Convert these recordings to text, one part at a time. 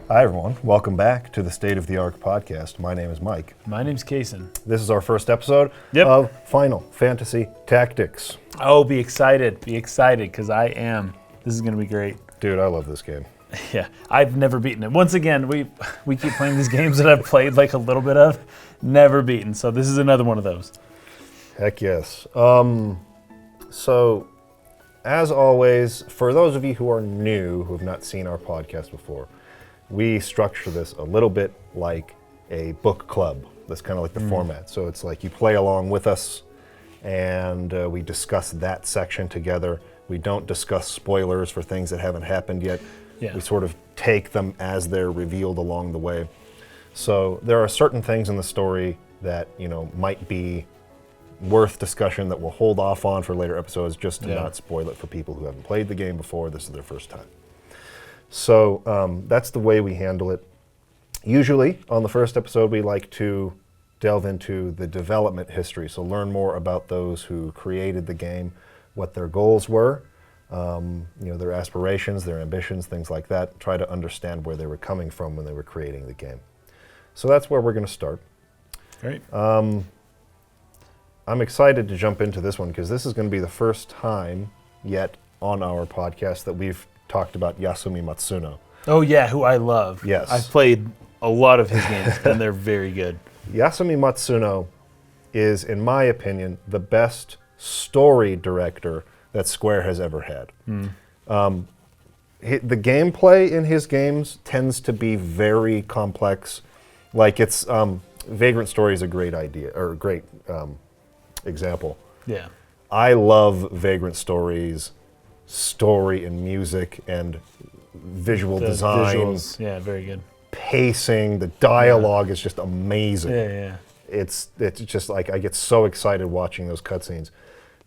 Hi, everyone. Welcome back to the State of the Arc podcast. My name is Mike. My name's Kason. This is our first episode of Final Fantasy Tactics. Oh, be excited, because I am. This is going to be great. Dude, I love this game. Yeah, I've never beaten it. Once again, we keep playing these games that I've played like a little bit of, never beaten. So this is another one of those. Heck yes. So, as always, for those of you who are new, who have not seen our podcast before, we structure this a little bit like a book club. That's kind of like the format. So it's like you play along with us, and we discuss that section together. We don't discuss spoilers for things that haven't happened yet. Yeah. We sort of take them as they're revealed along the way. So there are certain things in the story that, you know, might be worth discussion that we'll hold off on for later episodes just to not spoil it for people who haven't played the game before. This is their first time. So that's the way we handle it. Usually, on the first episode, we like to delve into the development history, so learn more about those who created the game, what their goals were, their aspirations, their ambitions, things like that. Try to understand where they were coming from when they were creating the game. So that's where we're going to start. Great. I'm excited to jump into this one because this is going to be the first time yet on our podcast that we've talked about Yasumi Matsuno. Oh yeah, who I love. Yes. I've played a lot of his games, and they're very good. Yasumi Matsuno is, in my opinion, the best story director that Square has ever had. The gameplay in his games tends to be very complex. Like it's Vagrant Story is a great idea, or a great example. Yeah. I love Vagrant Story's story and music and visual The design. visuals, yeah, very good. Pacing, the dialogue is just amazing. Yeah. It's just like I get so excited watching those cutscenes.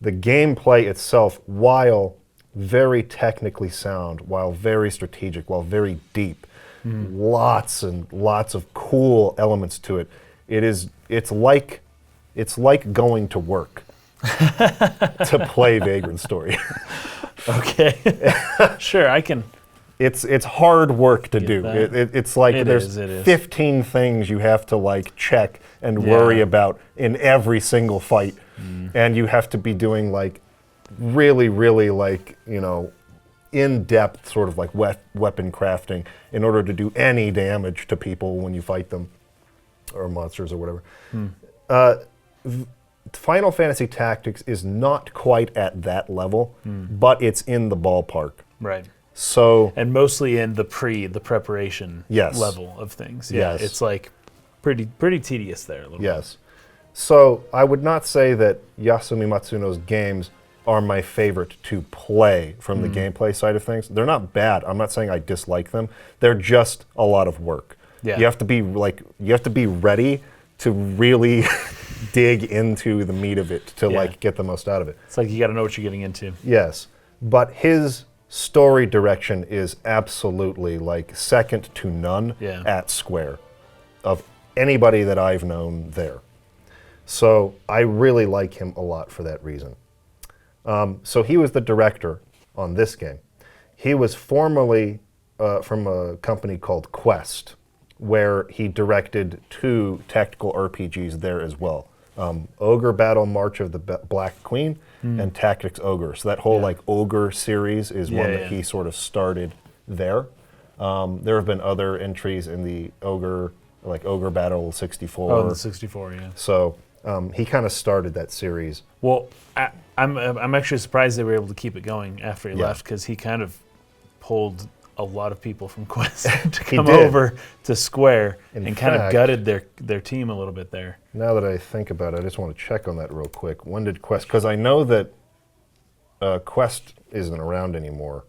The gameplay itself, while very technically sound, while very strategic, while very deep, lots and lots of cool elements to it. It's like going to work to play Vagrant Story. Okay. Sure, I can. It's hard work to do. It's like there's 15 things you have to like check and worry about in every single fight. And you have to be doing like really, really like, in-depth sort of like weapon crafting in order to do any damage to people when you fight them or monsters or whatever. Final Fantasy Tactics is not quite at that level, but it's in the ballpark. Right. So, and mostly in the preparation level of things. Yeah, yes. It's like pretty tedious there a little bit. Yes. So I would not say that Yasumi Matsuno's games are my favorite to play from the gameplay side of things. They're not bad. I'm not saying I dislike them. They're just a lot of work. Yeah. You have to be ready to really dig into the meat of it to like get the most out of it. It's like you got to know what you're getting into. Yes. But his story direction is absolutely like second to none at Square of anybody that I've known there. So I really like him a lot for that reason. So he was the director on this game. He was formerly from a company called Quest, where he directed 2 tactical RPGs there as well. Ogre Battle March of the Black Queen and Tactics Ogre. So that whole like Ogre series is one that he sort of started there. There have been other entries in the Ogre, like Ogre Battle 64. Oh, the 64, yeah. So he kind of started that series. Well, I'm actually surprised they were able to keep it going after he left, because he kind of pulled a lot of people from Quest to come over to Square and kind of gutted their team a little bit there. Now that I think about it, I just want to check on that real quick. When did Quest? Because I know that Quest isn't around anymore.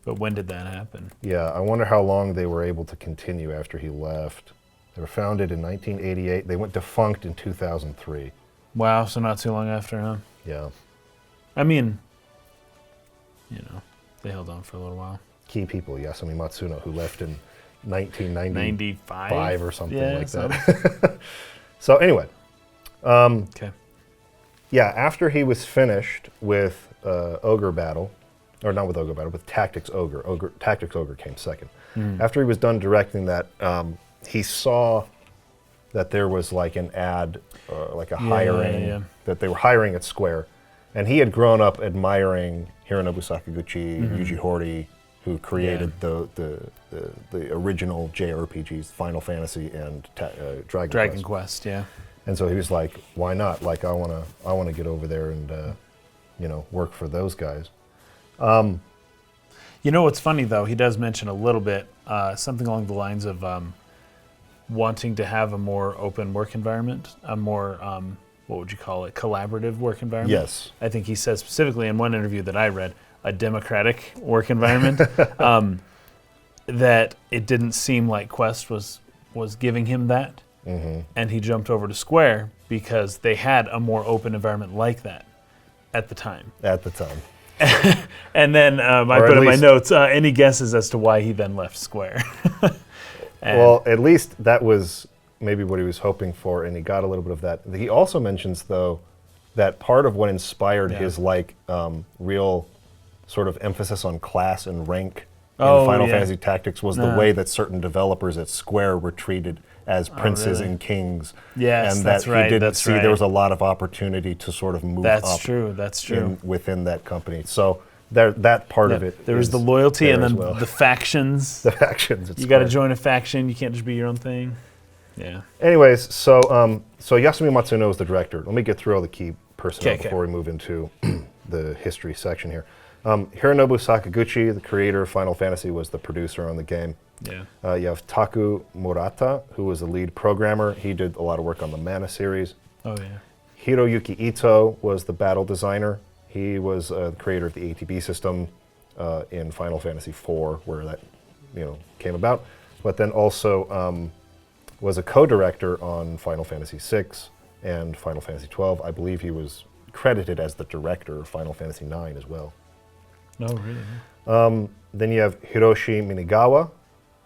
But when did that happen? Yeah, I wonder how long they were able to continue after he left. They were founded in 1988. They went defunct in 2003. Wow, so not too long after, huh? Yeah. I mean, they held on for a little while. Key people, Yasumi Matsuno, who left in 1995 or something like that. So anyway. Okay. Yeah, after he was finished with Ogre Battle, or not with Ogre Battle, with Tactics Ogre. Tactics Ogre came second. After he was done directing that, he saw that there was like an ad, like a hiring, that they were hiring at Square. And he had grown up admiring Hironobu Sakaguchi, Yuji Horii, who created the original JRPGs, Final Fantasy and Dragon Quest. Yeah. And so he was like, "Why not? Like, I wanna get over there and work for those guys." You know what's funny though? He does mention a little bit something along the lines of wanting to have a more open work environment, a more what would you call it? Collaborative work environment. Yes. I think he says specifically in one interview that I read, a democratic work environment. That it didn't seem like Quest was giving him that. And he jumped over to Square because they had a more open environment like that at the time. And then I put in my notes, any guesses as to why he then left Square? Well, at least that was maybe what he was hoping for, and he got a little bit of that. He also mentions, though, that part of what inspired his real sort of emphasis on class and rank in Final Fantasy Tactics was the way that certain developers at Square were treated as princes and kings. Yes, and that's that right. He didn't see there was a lot of opportunity to sort of move up. That's true. Within that company. So that part of it. There was the loyalty and then the factions. The factions. You got to join a faction. You can't just be your own thing. Yeah. Anyways, so Yasumi Matsuno is the director. Let me get through all the key personnel before we move into the history section here. Hironobu Sakaguchi, the creator of Final Fantasy, was the producer on the game. Yeah. You have Taku Murata, who was the lead programmer. He did a lot of work on the Mana series. Oh, yeah. Hiroyuki Ito was the battle designer. He was the creator of the ATB system in Final Fantasy IV, where that came about. But then also was a co-director on Final Fantasy VI and Final Fantasy XII. I believe he was credited as the director of Final Fantasy IX as well. Oh, really? Then you have Hiroshi Minigawa,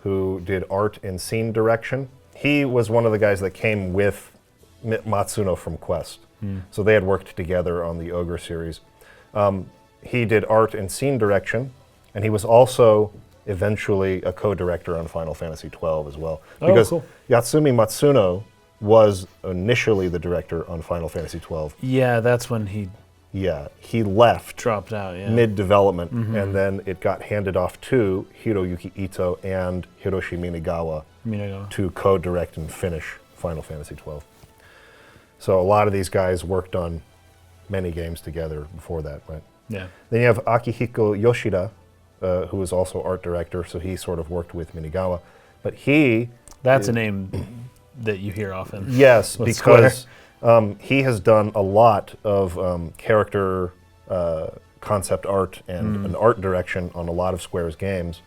who did art and scene direction. He was one of the guys that came with Matsuno from Quest. So they had worked together on the Ogre series. He did art and scene direction, and he was also eventually a co-director on Final Fantasy XII as well. Because cool. Yasumi Matsuno was initially the director on Final Fantasy XII. Yeah, that's when he left. Dropped out, mid-development, and then it got handed off to Hiroyuki Ito and Hiroshi Minigawa to co-direct and finish Final Fantasy XII. So a lot of these guys worked on many games together before that, right? Yeah. Then you have Akihiko Yoshida, who was also art director, so he sort of worked with Minigawa. But That's a name that you hear often. Yes, because he has done a lot of character concept art and an art direction on a lot of Square's games.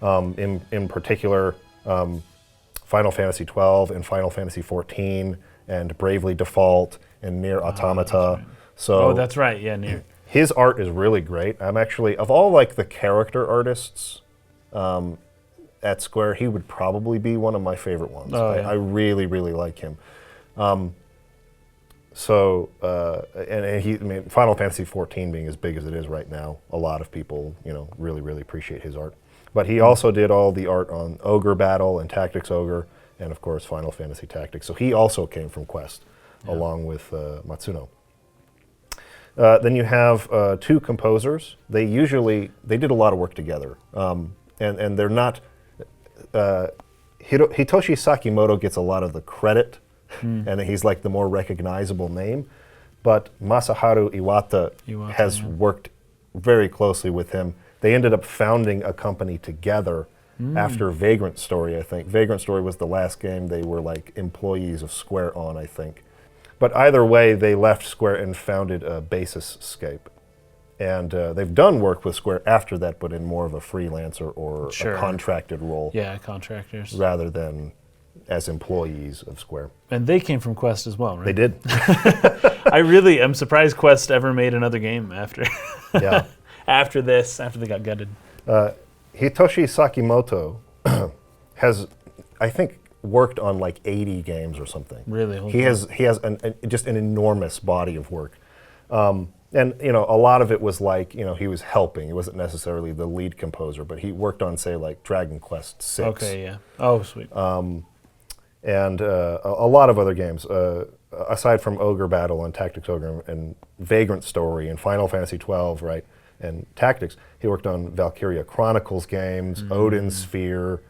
In particular, Final Fantasy XII and Final Fantasy XIV and Bravely Default and Nier Automata. That's right. Yeah, Nier. His art is really great. I'm actually, of all like the character artists at Square, he would probably be one of my favorite ones. I really, really like him. And Final Fantasy XIV being as big as it is right now, a lot of people, really, really appreciate his art. But he also did all the art on Ogre Battle and Tactics Ogre, and of course Final Fantasy Tactics. So he also came from Quest, along with Matsuno. Then you have two composers. They did a lot of work together, and they're not. Hitoshi Sakimoto gets a lot of the credit, and he's like the more recognizable name. But Masaharu Iwata has worked very closely with him. They ended up founding a company together after Vagrant Story, I think. Vagrant Story was the last game they were like employees of Square on, I think. But either way, they left Square and founded Basis Scape. And they've done work with Square after that, but in more of a freelancer or a contracted role. Yeah, contractors. Rather than as employees of Square. And they came from Quest as well, right? They did. I'm surprised Quest ever made another game after. Yeah. after they got gutted. Hitoshi Sakimoto has, I think, worked on like 80 games or something. Really? He has just an enormous body of work. And, a lot of it was like, he was helping. He wasn't necessarily the lead composer, but he worked on, say, like Dragon Quest VI. Okay, yeah. Oh, sweet. And a lot of other games, aside from Ogre Battle and Tactics Ogre and Vagrant Story and Final Fantasy XII, right, and Tactics. He worked on Valkyria Chronicles games, Odin Sphere,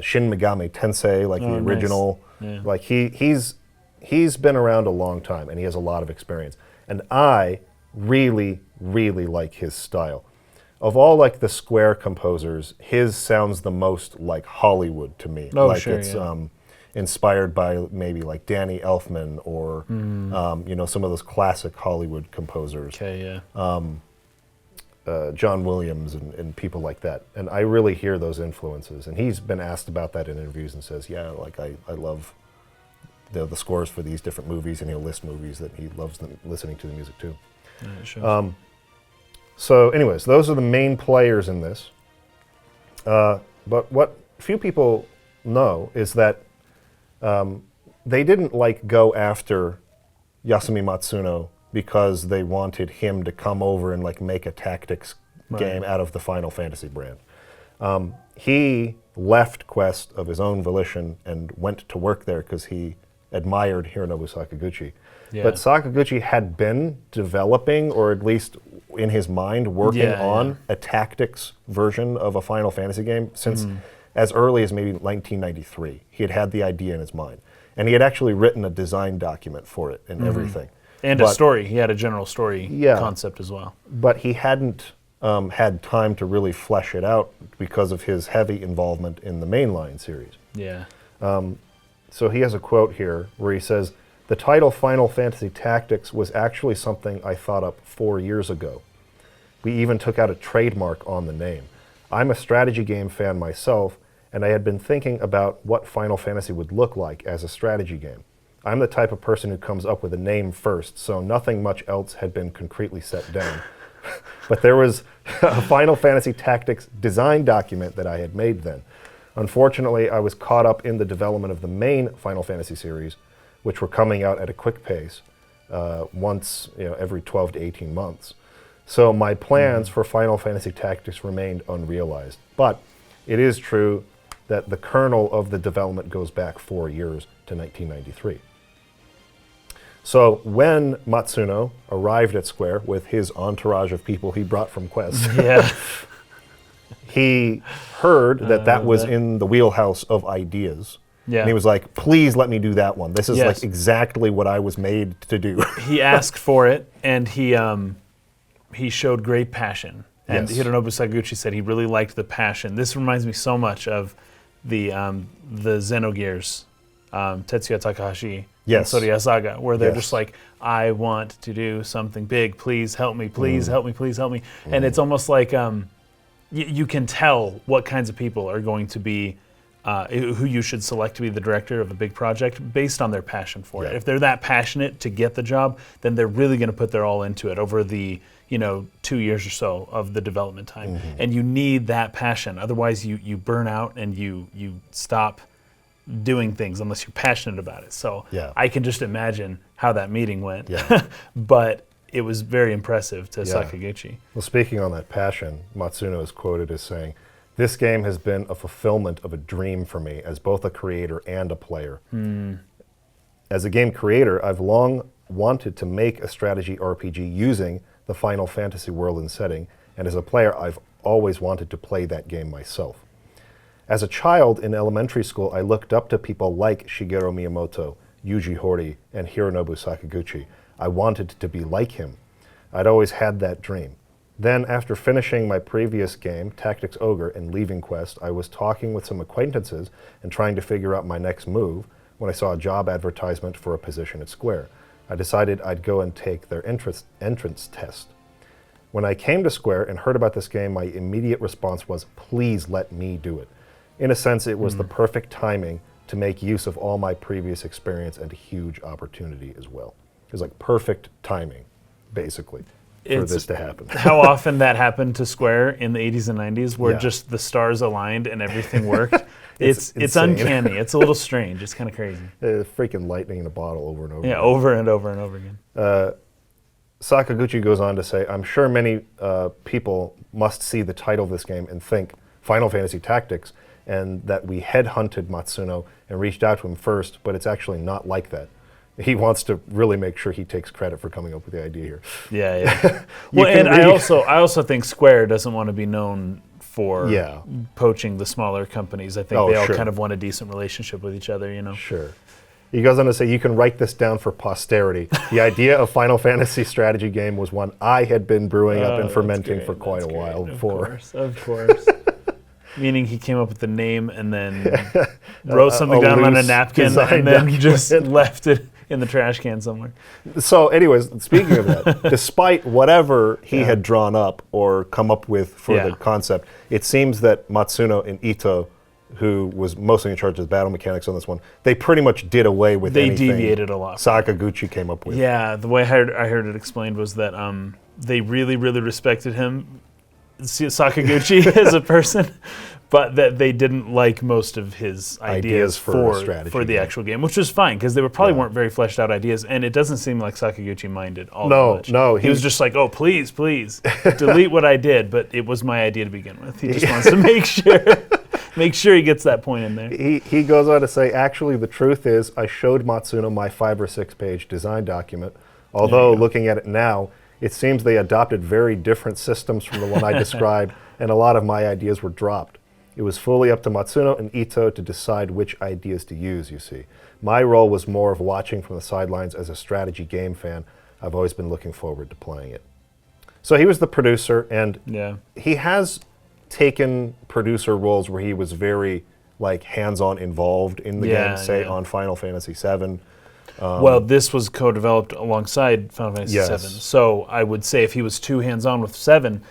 Shin Megami Tensei, like the original. Nice. Yeah. Like he's been around a long time, and he has a lot of experience. And I really, really like his style. Of all like the Square composers, his sounds the most like Hollywood to me. Oh, like sure, it's yeah. Inspired by maybe like Danny Elfman or some of those classic Hollywood composers. Okay, yeah. John Williams and people like that. And I really hear those influences. And he's been asked about that in interviews and says, yeah, like I love the scores for these different movies, and he'll list movies that he loves listening to the music too. Yeah, it shows. So anyways, those are the main players in this. But what few people know is that they didn't go after Yasumi Matsuno because they wanted him to come over and make a tactics game out of the Final Fantasy brand. He left Quest of his own volition and went to work there because he admired Hironobu Sakaguchi. Yeah. But Sakaguchi had been developing, or at least in his mind, working on a tactics version of a Final Fantasy game since as early as maybe 1993. He had the idea in his mind. And he had actually written a design document for it and everything. And a story. He had a general story concept as well. But he hadn't had time to really flesh it out because of his heavy involvement in the mainline series. Yeah. So he has a quote here where he says, "The title Final Fantasy Tactics was actually something I thought up 4 years ago. We even took out a trademark on the name. I'm a strategy game fan myself, and I had been thinking about what Final Fantasy would look like as a strategy game. I'm the type of person who comes up with a name first, so nothing much else had been concretely set down. But there was a Final Fantasy Tactics design document that I had made then. Unfortunately, I was caught up in the development of the main Final Fantasy series, which were coming out at a quick pace, once every 12 to 18 months. So my plans for Final Fantasy Tactics remained unrealized. But it is true that the kernel of the development goes back 4 years to 1993. So when Matsuno arrived at Square with his entourage of people he brought from Quest, he heard that was in the wheelhouse of ideas. Yeah. And he was like, please let me do that one. This is like exactly what I was made to do. He asked for it, and he showed great passion. And Hironobu Sakaguchi said he really liked the passion. This reminds me so much of the Xenogears, Tetsuya Takahashi, and Soraya Saga, where they're just like, I want to do something big. Please help me. Please help me. Please help me. And it's almost like you can tell what kinds of people are going to be who you should select to be the director of a big project based on their passion for it. If they're that passionate to get the job, then they're really going to put their all into it over the 2 years or so of the development time. And you need that passion. Otherwise, you burn out and you stop doing things unless you're passionate about it. So I can just imagine how that meeting went. But it was very impressive to Sakaguchi. Well, speaking on that passion, Matsuno is quoted as saying, "This game has been a fulfillment of a dream for me as both a creator and a player. As a game creator, I've long wanted to make a strategy RPG using the Final Fantasy world and setting, and as a player, I've always wanted to play that game myself. As a child in elementary school, I looked up to people like Shigeru Miyamoto, Yuji Horii, and Hironobu Sakaguchi. I wanted to be like him. I'd always had that dream. Then, after finishing my previous game, Tactics Ogre, and leaving Quest, I was talking with some acquaintances and trying to figure out my next move when I saw a job advertisement for a position at Square. I decided I'd go and take their entrance test. When I came to Square and heard about this game, my immediate response was, please let me do it. In a sense, it was the perfect timing to make use of all my previous experience and a huge opportunity as well. It was like perfect timing, basically, for this to happen. How often that happened to Square in the 80s and 90s where just the stars aligned and everything worked. It's uncanny. It's a little strange. It's kind of crazy. Freaking lightning in a bottle over and over. Yeah, over and over and over again. Sakaguchi goes on to say, I'm sure many people must see the title of this game and think Final Fantasy Tactics, and that we headhunted Matsuno and reached out to him first, but it's actually not like that. He wants to really make sure he takes credit for coming up with the idea here. Yeah. Well, and I also think Square doesn't want to be known for poaching the smaller companies. I think they all kind of want a decent relationship with each other, Sure. He goes on to say, you can write this down for posterity. The idea of Final Fantasy strategy game was one I had been brewing up and fermenting for quite a while before. Of course. Meaning he came up with the name and then wrote something down on a napkin and then just left it in the trash can somewhere. So anyways, speaking of that, despite whatever he had drawn up or come up with for the concept, it seems that Matsuno and Ito, who was mostly in charge of the battle mechanics on this one, they pretty much did away with anything deviated a lot. Sakaguchi came up with. Yeah, the way I heard it explained was that they really, really respected him, Sakaguchi, as a person, but that they didn't like most of his ideas for the actual game, which was fine, because they probably weren't very fleshed out ideas, and it doesn't seem like Sakaguchi minded all that much. No, he was just like, oh, please, delete what I did, but it was my idea to begin with. He just wants to make sure he gets that point in there. He goes on to say, actually, the truth is, I showed Matsuno my 5 or 6 page design document, although looking at it now, it seems they adopted very different systems from the one I described, and a lot of my ideas were dropped. It was fully up to Matsuno and Ito to decide which ideas to use, you see. My role was more of watching from the sidelines as a strategy game fan. I've always been looking forward to playing it. So he was the producer, and he has taken producer roles where he was very hands-on involved in the game, say on Final Fantasy VII. Well, this was co-developed alongside Final Fantasy VII, so I would say if he was too hands-on with 7,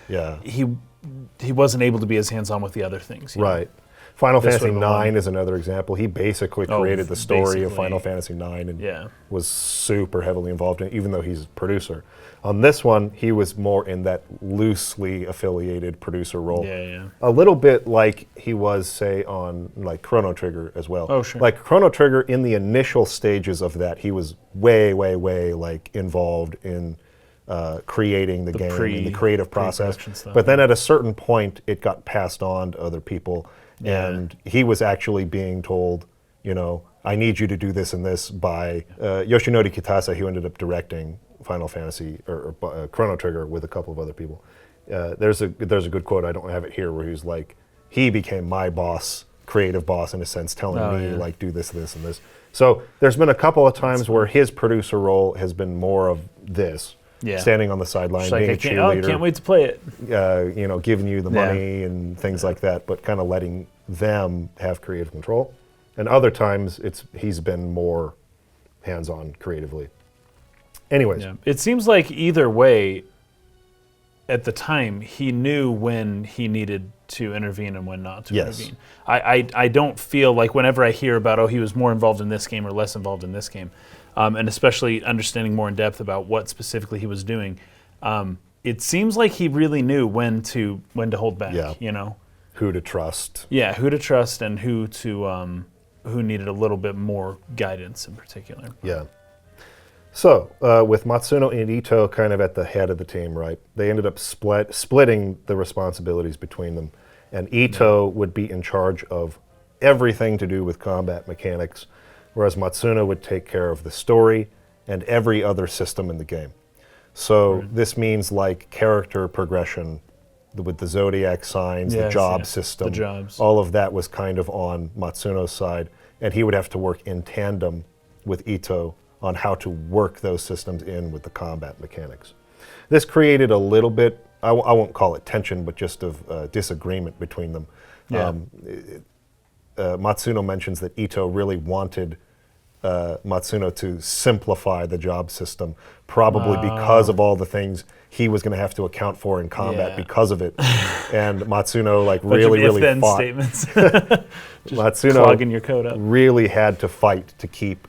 he wasn't able to be as hands-on with the other things. Right. Final Fantasy IX is another example. He basically created the story of Final Fantasy IX and was super heavily involved in it, even though he's a producer. On this one, he was more in that loosely affiliated producer role. A little bit like he was, say, on Chrono Trigger as well. Oh, sure. Like Chrono Trigger, in the initial stages of that, he was way involved in creating the game and the creative process. But then at a certain point, it got passed on to other people, and he was actually being told, I need you to do this and this by Yoshinori Kitase, who ended up directing Final Fantasy or Chrono Trigger with a couple of other people. There's a good quote, I don't have it here, where he's like, he became my boss, creative boss in a sense, telling me do this, and this. So there's been a couple of times where his producer role has been more of this. Standing on the sideline, being a cheerleader. I can't wait to play it. Giving you the money and things like that, but kind of letting them have creative control. And other times, he's been more hands-on creatively. Anyways. It seems like either way, at the time, he knew when he needed to intervene and when not to intervene. I don't feel like whenever I hear about, he was more involved in this game or less involved in this game, and especially understanding more in depth about what specifically he was doing, it seems like he really knew when to hold back. Who to trust. Who to trust and who needed a little bit more guidance in particular. So with Matsuno and Ito kind of at the head of the team, right? They ended up splitting the responsibilities between them, and Ito would be in charge of everything to do with combat mechanics, whereas Matsuno would take care of the story and every other system in the game. So this means character progression with the zodiac signs, the job system, the jobs. All of that was kind of on Matsuno's side, and he would have to work in tandem with Ito on how to work those systems in with the combat mechanics. This created a little bit, I won't call it tension, but just of disagreement between them. Matsuno mentions that Ito really wanted Matsuno to simplify the job system, probably because of all the things he was going to have to account for in combat because of it. And Matsuno really fought. Statements. Matsuno clogging your code up. Really had to fight to keep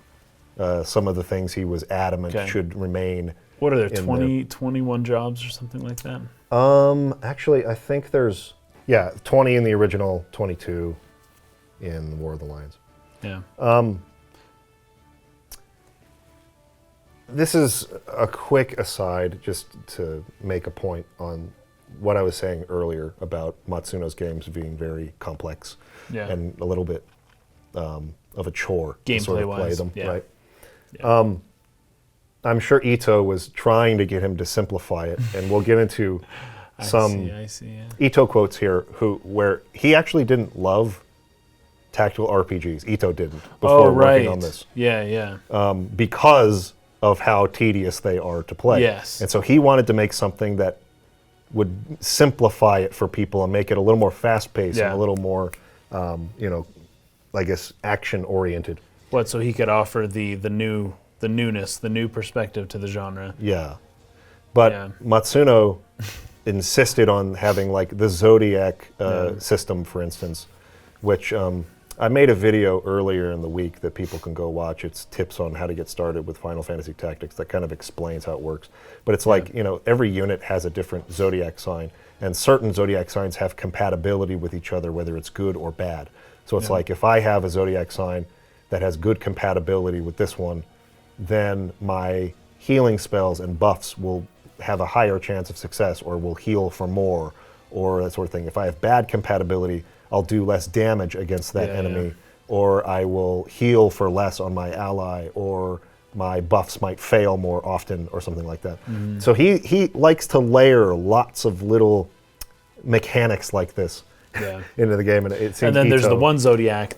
some of the things he was adamant should remain. What are there, 21 jobs or something like that? Actually, I think there's 20 in the original, 22 in War of the Lions. this is a quick aside just to make a point on what I was saying earlier about Matsuno's games being very complex and a little bit of a chore to sort of play them, right? Yeah. I'm sure Ito was trying to get him to simplify it, and we'll get into some Ito quotes here where he actually didn't love tactical RPGs. Ito didn't before working on this. Because of how tedious they are to play. Yes. And so he wanted to make something that would simplify it for people and make it a little more fast-paced and a little more, I guess, action-oriented. So he could offer the newness, the new perspective to the genre. Yeah. But Matsuno insisted on having like the Zodiac system, for instance, which I made a video earlier in the week that people can go watch. It's tips on how to get started with Final Fantasy Tactics that kind of explains how it works. But it's like, every unit has a different Zodiac sign, and certain Zodiac signs have compatibility with each other, whether it's good or bad. So it's like if I have a Zodiac sign that has good compatibility with this one, then my healing spells and buffs will have a higher chance of success, or will heal for more, or that sort of thing. If I have bad compatibility, I'll do less damage against that enemy, or I will heal for less on my ally, or my buffs might fail more often, or something like that. Mm-hmm. So he likes to layer lots of little mechanics like this into the game. And then there's the one Zodiac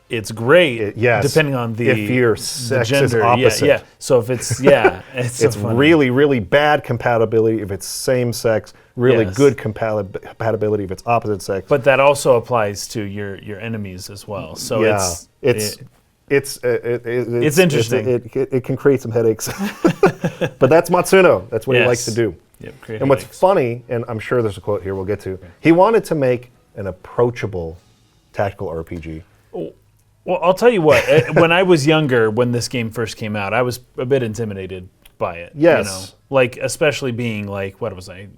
it's great, depending on if your sex is opposite. So if it's it's really, really bad compatibility if it's same sex. Really good compatibility if it's opposite sex. But that also applies to your enemies as well. So it's interesting. It can create some headaches. But that's Matsuno. That's what he likes to do. And what's funny, and I'm sure there's a quote here we'll get to, he wanted to make an approachable tactical RPG. Well, I'll tell you what. When I was younger, when this game first came out, I was a bit intimidated by it. Yes. Like especially being like, what was I?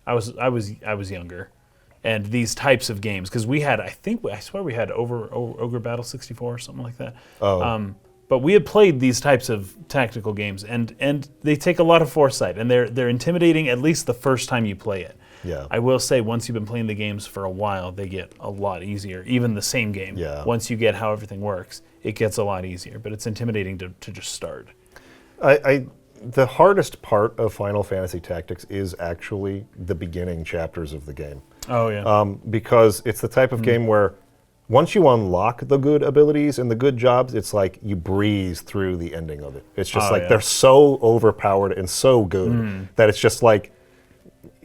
I was younger, and these types of games, because we had, I swear we had Ogre Battle 64 or something like that. But we had played these types of tactical games, and they take a lot of foresight, and they're intimidating at least the first time you play it. Yeah. I will say, once you've been playing the games for a while, they get a lot easier. Even the same game. Yeah. Once you get how everything works, it gets a lot easier. But it's intimidating to just start. The hardest part of Final Fantasy Tactics is actually the beginning chapters of the game. Oh, yeah. Because it's the type of game where once you unlock the good abilities and the good jobs, it's like you breeze through the ending of it. It's just they're so overpowered and so good that it's just like,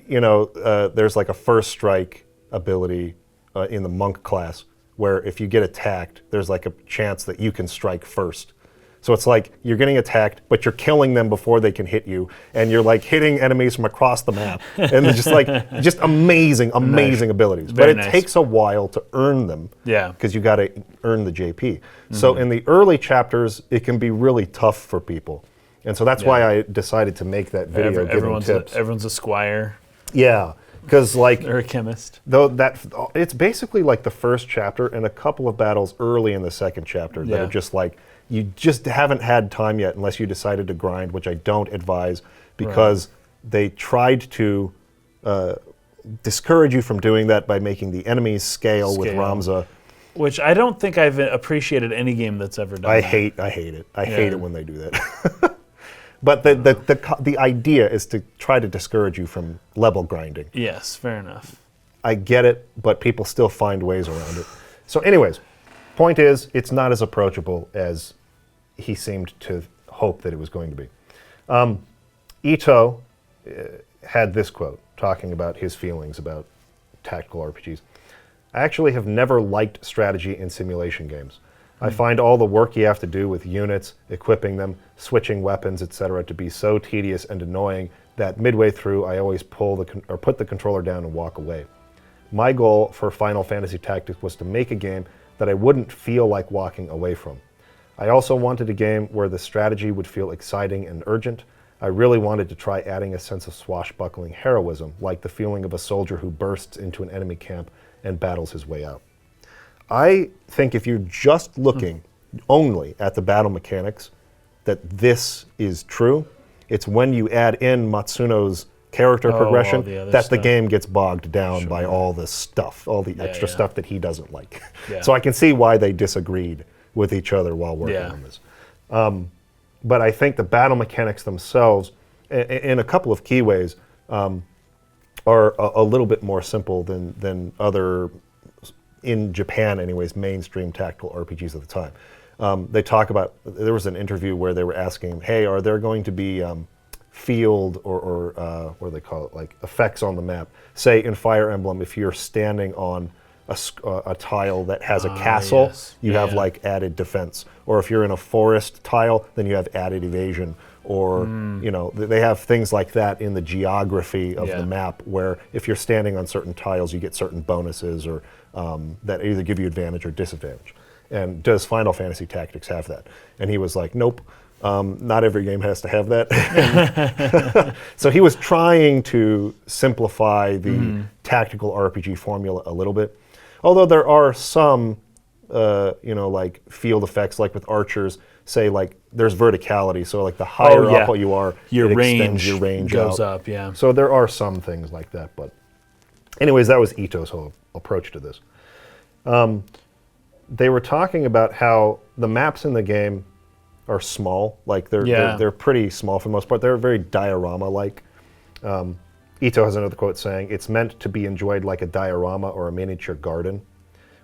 there's like a first strike ability in the monk class where if you get attacked, there's like a chance that you can strike first. So it's like you're getting attacked, but you're killing them before they can hit you, and you're like hitting enemies from across the map, and they're just amazing abilities. But it takes a while to earn them, because you got to earn the JP. Mm-hmm. So in the early chapters, it can be really tough for people, and so that's why I decided to make that video giving tips. Everyone's a squire. Yeah. Because or a chemist. Though it's basically like the first chapter and a couple of battles early in the second chapter that are just like, you just haven't had time yet unless you decided to grind, which I don't advise, because they tried to discourage you from doing that by making the enemies scale with Ramza. Which I don't think I've appreciated any game that's ever done. I hate it. I hate it when they do that. But the idea is to try to discourage you from level grinding. Yes, fair enough. I get it, but people still find ways around it. So anyways, point is, it's not as approachable as he seemed to hope that it was going to be. Ito had this quote talking about his feelings about tactical RPGs. I actually have never liked strategy in simulation games. I find all the work you have to do with units, equipping them, switching weapons, etc., to be so tedious and annoying that midway through I always put the controller down and walk away. My goal for Final Fantasy Tactics was to make a game that I wouldn't feel like walking away from. I also wanted a game where the strategy would feel exciting and urgent. I really wanted to try adding a sense of swashbuckling heroism, like the feeling of a soldier who bursts into an enemy camp and battles his way out. I think if you're just looking only at the battle mechanics, that this is true. It's when you add in Matsuno's character progression that the game gets bogged down by all this stuff, all the extra stuff that he doesn't like. So I can see why they disagreed with each other while working on this. But I think the battle mechanics themselves, in a couple of key ways, are a little bit more simple than other, in Japan anyways, mainstream tactical RPGs at the time. They talk about, there was an interview where they were asking, hey, are there going to be field or what do they call it, like effects on the map? Say in Fire Emblem, if you're standing on a tile that has a castle, you have like added defense. Or if you're in a forest tile, then you have added evasion. Or, you know, they have things like that in the geography of the map, where if you're standing on certain tiles, you get certain bonuses or that either give you advantage or disadvantage. And does Final Fantasy Tactics have that? And he was like, nope, not every game has to have that. So he was trying to simplify the tactical RPG formula a little bit. Although there are some, you know, like field effects, like with archers, say like there's verticality, so like the higher up you are, your extends your range goes out. up, So there are some things like that, but anyways, that was Ito's whole approach to this. They were talking about how the maps in the game are small, like they're pretty small for the most part. They're very diorama-like. Ito has another quote saying, "It's meant to be enjoyed like a diorama or a miniature garden,"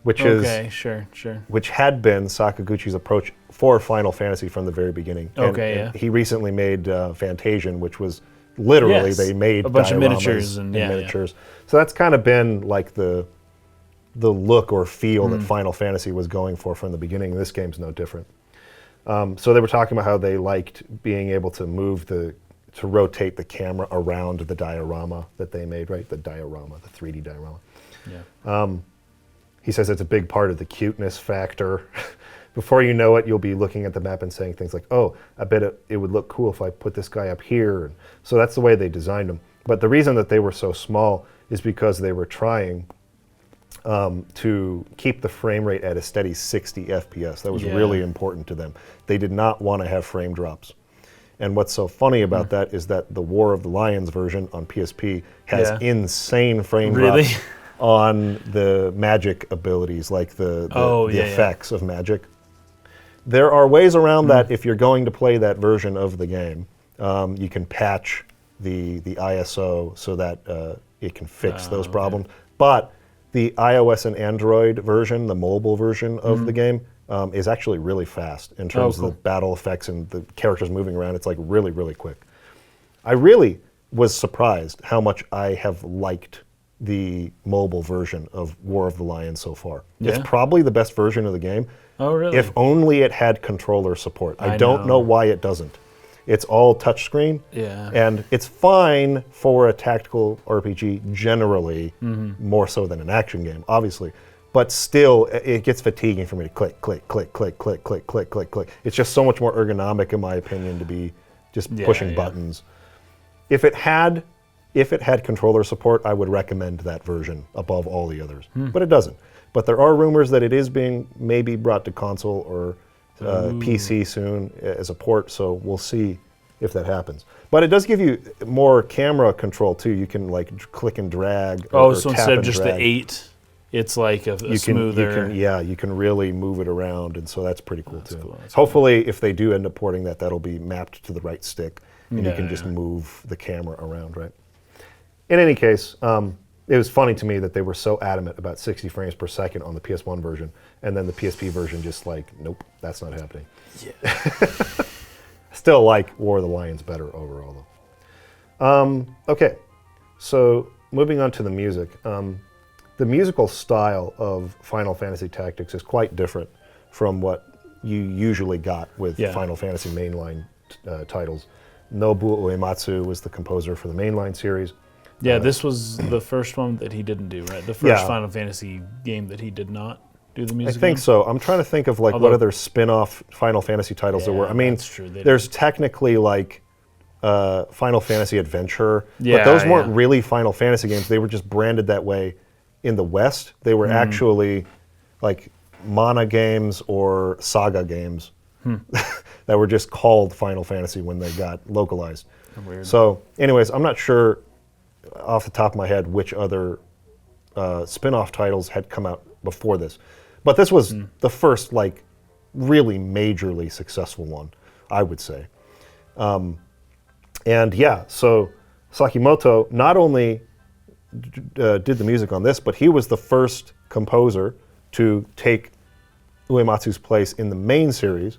which which had been Sakaguchi's approach for Final Fantasy from the very beginning. And he recently made Fantasian, which was literally they made a bunch of miniatures and miniatures. So that's kind of been like the look or feel that Final Fantasy was going for from the beginning. This game's no different. So they were talking about how they liked being able to rotate the camera around the diorama that they made, right? The diorama, the 3D diorama. He says it's a big part of the cuteness factor. Before you know it, you'll be looking at the map and saying things like, oh, I bet it would look cool if I put this guy up here. And so that's the way they designed them. But the reason that they were so small is because they were trying to keep the frame rate at a steady 60 FPS. That was really important to them. They did not want to have frame drops. And what's so funny about that is that the War of the Lions version on PSP has insane frame drops on the magic abilities, like the effects of magic. There are ways around that if you're going to play that version of the game. You can patch the ISO so that it can fix those problems. But the iOS and Android version, the mobile version of the game, is actually really fast in terms of the battle effects and the characters moving around. It's like really, really quick. I really was surprised how much I have liked the mobile version of War of the Lions so far. It's probably the best version of the game. Oh, really? If only it had controller support. I don't know why it doesn't. It's all touchscreen, and it's fine for a tactical RPG generally, more so than an action game, obviously. But still, it gets fatiguing for me to click, click, click, click, click, click, click, click, click. It's just so much more ergonomic, in my opinion, to be just pushing buttons. If it had controller support, I would recommend that version above all the others. But it doesn't. But there are rumors that it is being maybe brought to console or PC soon as a port, so we'll see if that happens. But it does give you more camera control too. You can like click and drag. So instead of just the 8, it's like a smoother. You can really move it around, and so that's pretty cool too. Cool. Hopefully, if they do end up porting that, that'll be mapped to the right stick, and you can just move the camera around, right? In any case, it was funny to me that they were so adamant about 60 frames per second on the PS1 version, and then the PSP version just like, nope, that's not happening. Still like War of the Lions better overall, though. Okay, so moving on to the music. The musical style of Final Fantasy Tactics is quite different from what you usually got with Final Fantasy mainline titles. Nobuo Uematsu was the composer for the mainline series. This was the first one that he didn't do, right? The first Final Fantasy game that he did not do the music. I think so. I'm trying to think of like what other spin-off Final Fantasy titles there were. I mean, there's technically like Final Fantasy Adventure, but those weren't really Final Fantasy games. They were just branded that way in the West. They were actually like Mana games or Saga games. that were just called Final Fantasy when they got localized. Weird. So anyways, I'm not sure off the top of my head which other spin-off titles had come out before this. But this was the first, like, really majorly successful one, I would say. And yeah, so Sakimoto not only did the music on this, but he was the first composer to take Uematsu's place in the main series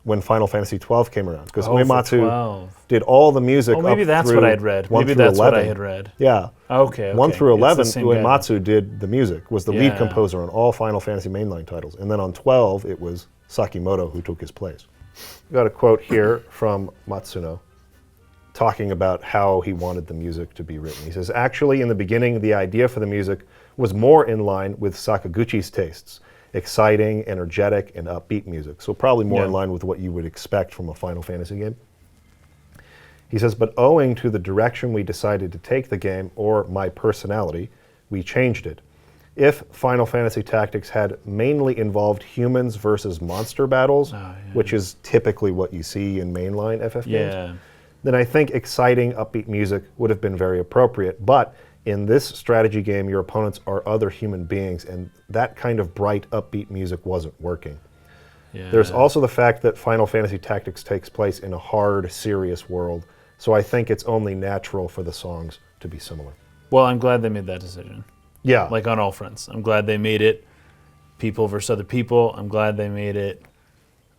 when Final Fantasy XII came around. Because Uematsu did all the music up through 1 through 11. Maybe that's what I'd read. Maybe that's what I had read. Yeah. Okay. 1 through 11, Uematsu did the music, was the lead composer on all Final Fantasy mainline titles. And then on 12, it was Sakimoto who took his place. I've got a quote here from Matsuno talking about how he wanted the music to be written. He says, actually, in the beginning, the idea for the music was more in line with Sakaguchi's tastes. Exciting, energetic, and upbeat music. So probably more in line with what you would expect from a Final Fantasy game. He says, but owing to the direction we decided to take the game, or my personality, we changed it. If Final Fantasy Tactics had mainly involved humans versus monster battles, which is typically what you see in mainline FF games, then I think exciting, upbeat music would have been very appropriate. But in this strategy game, your opponents are other human beings, and that kind of bright, upbeat music wasn't working. There's also the fact that Final Fantasy Tactics takes place in a hard, serious world, so I think it's only natural for the songs to be similar. Well, I'm glad they made that decision. Yeah. Like on all fronts. I'm glad they made it people versus other people. I'm glad they made it,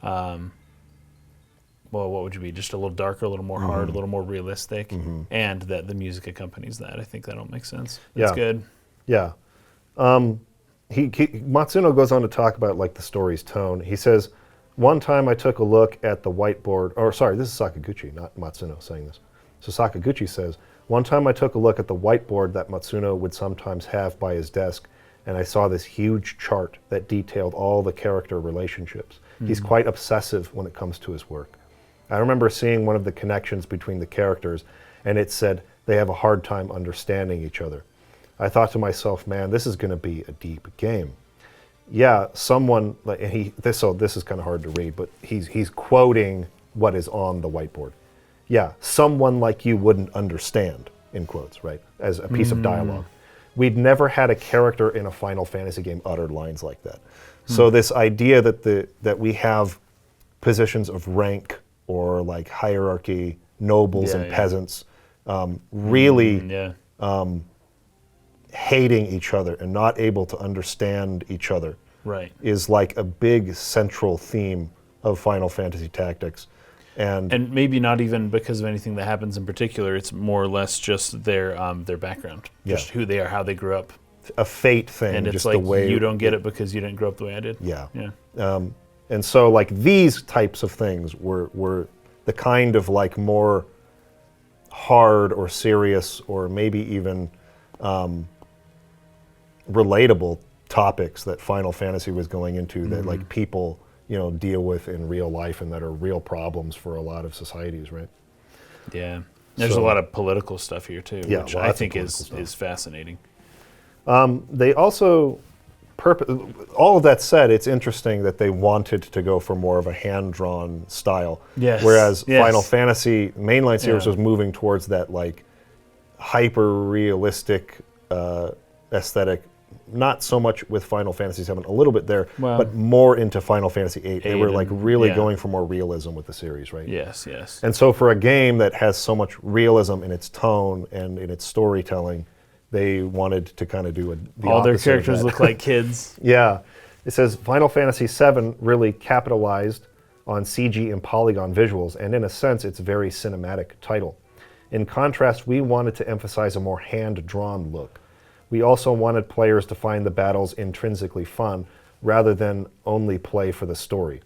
well, what would you be? Just a little darker, a little more hard, a little more realistic, and that the music accompanies that. I think that all makes sense. That's good. Yeah. Matsuno goes on to talk about like the story's tone. He says, one time I took a look at the whiteboard, or sorry, this is Sakaguchi, not Matsuno saying this. So Sakaguchi says, one time I took a look at the whiteboard that Matsuno would sometimes have by his desk, and I saw this huge chart that detailed all the character relationships. He's quite obsessive when it comes to his work. I remember seeing one of the connections between the characters, and it said they have a hard time understanding each other. I thought to myself, man, this is going to be a deep game. Yeah, someone, and this is kind of hard to read, but he's quoting what is on the whiteboard. Yeah, someone like you wouldn't understand, in quotes, right, as a piece of dialogue. We'd never had a character in a Final Fantasy game utter lines like that. So this idea that we have positions of rank or like hierarchy, nobles and peasants, really hating each other and not able to understand each other is like a big central theme of Final Fantasy Tactics. And maybe not even because of anything that happens in particular, it's more or less just their background, just who they are, how they grew up. A fate thing, and it's just like the way you don't get it because you didn't grow up the way I did. And so like these types of things were the kind of like more hard or serious or maybe even relatable topics that Final Fantasy was going into that like people deal with in real life and that are real problems for a lot of societies, right? Yeah. There's a lot of political stuff here too, which I think is fascinating. They also, all of that said, it's interesting that they wanted to go for more of a hand-drawn style, whereas Final Fantasy mainline series was moving towards that like hyper-realistic aesthetic. Not so much with Final Fantasy VII, a little bit there, but more into Final Fantasy VIII. They were like really going for more realism with the series, right? Yes. And so for a game that has so much realism in its tone and in its storytelling, they wanted to kind of do all their characters look like kids. Yeah. It says Final Fantasy VII really capitalized on CG and polygon visuals, and in a sense, it's a very cinematic title. In contrast, we wanted to emphasize a more hand-drawn look. We also wanted players to find the battles intrinsically fun rather than only play for the story.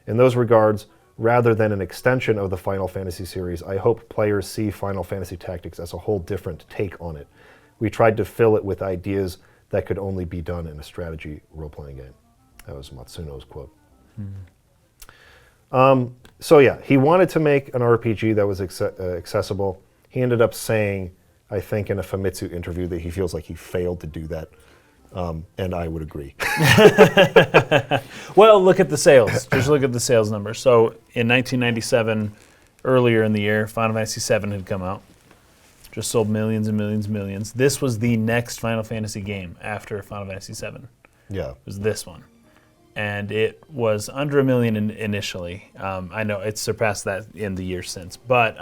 In those regards, rather than an extension of the Final Fantasy series, I hope players see Final Fantasy Tactics as a whole different take on it. We tried to fill it with ideas that could only be done in a strategy role-playing game. That was Matsuno's quote. So yeah, he wanted to make an RPG that was accessible. He ended up saying, I think in a Famitsu interview, that he feels like he failed to do that. And I would agree. Well, look at the sales. Just look at the sales numbers. So in 1997, earlier in the year, Final Fantasy VII had come out. Just sold millions and millions and millions. This was the next Final Fantasy game after Final Fantasy VII. Yeah. It was this one. And it was under 1 million initially. I know it's surpassed that in the years since. But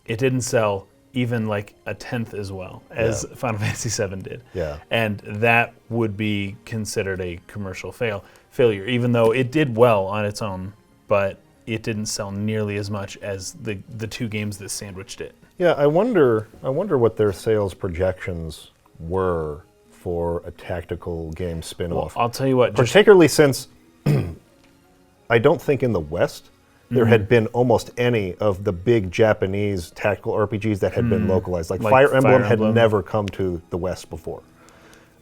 it didn't sell even like a tenth as well as Final Fantasy VII did. Yeah. And that would be considered a commercial failure, even though it did well on its own, but it didn't sell nearly as much as the two games that sandwiched it. Yeah, I wonder what their sales projections were for a tactical game spin-off. Well, I'll tell you what. Particularly since I don't think in the West there had been almost any of the big Japanese tactical RPGs that had been localized. Like Fire Emblem had never come to the West before.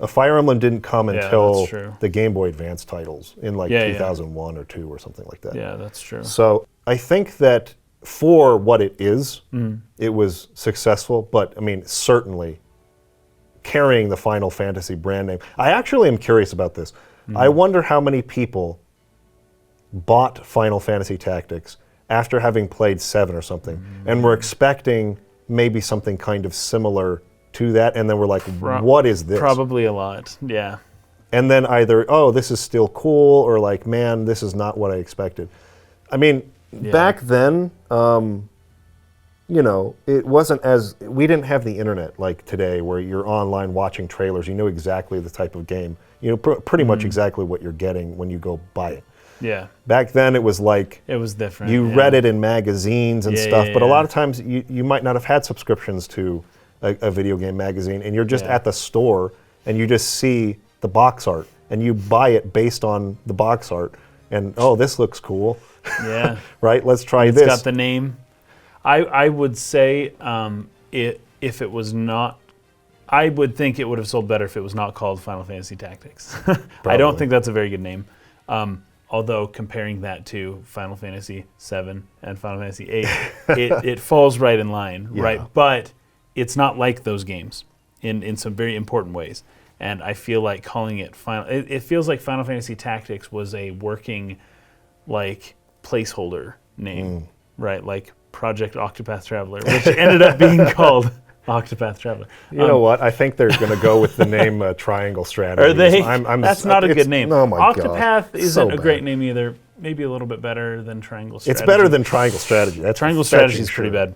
Fire Emblem didn't come until the Game Boy Advance titles in 2001 or 2 or something like that. Yeah, that's true. So I think that for what it is, it was successful, but I mean, certainly carrying the Final Fantasy brand name. I actually am curious about this. I wonder how many people bought Final Fantasy Tactics after having played 7 or something, and were expecting maybe something kind of similar to that, and then we're like, what is this? Probably a lot, yeah. And then either, oh, this is still cool, or like, man, this is not what I expected. I mean, back then, you know, it wasn't as, we didn't have the internet like today where you're online watching trailers, you know exactly the type of game, you know, pretty much exactly what you're getting when you go buy it. Yeah. Back then it was like, it was different. You read it in magazines and stuff, but a lot of times you might not have had subscriptions to a video game magazine, and you're just at the store and you just see the box art and you buy it based on the box art, and oh, this looks cool. Yeah. Right, let's try this. It's got the name. I would say if it was not, I would think it would have sold better if it was not called Final Fantasy Tactics. I don't think that's a very good name. Although comparing that to Final Fantasy VII and Final Fantasy VIII, it falls right in line, right? But it's not like those games in some very important ways. And I feel like calling it it feels like Final Fantasy Tactics was a working, like, placeholder name, right? Like Project Octopath Traveler, which ended up being called Octopath Traveler. You know what? I think they're going to go with the name Triangle Strategy. Are they? That's not a good name. Oh my Octopath God. isn't a great name either. Maybe a little bit better than Triangle Strategy. It's better than Triangle Strategy. Triangle Strategy is pretty bad.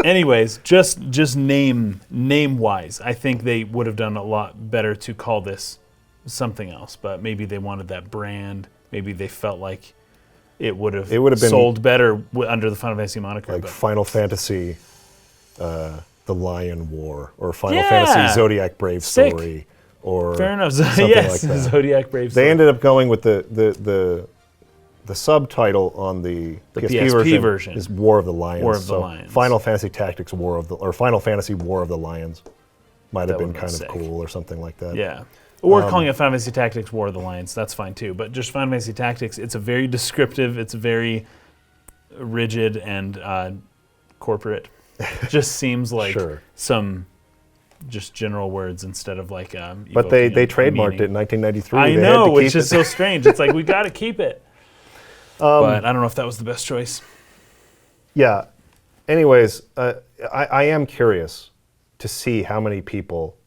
Anyways, just name-wise, I think they would have done a lot better to call this something else. But maybe they wanted that brand. Maybe they felt like it would have been sold better under the Final Fantasy moniker. Like Final Fantasy, The Lion War, or Final Fantasy Zodiac Brave Story, or fair enough. Something like that. Zodiac Brave Story. They ended up going with the subtitle on the PSP version is War of the Lions. War of the Lions. Final Fantasy Tactics or Final Fantasy War of the Lions might have been kind of cool or something like that. Yeah. Or calling it Final Fantasy Tactics War of the Lions, that's fine too. But just Final Fantasy Tactics, it's a very descriptive, it's very rigid and corporate. Just seems like some just general words instead of like but they trademarked it in 1993. I know, which is so strange. It's like, we got to keep it. But I don't know if that was the best choice. Yeah. Anyways, I am curious to see how many people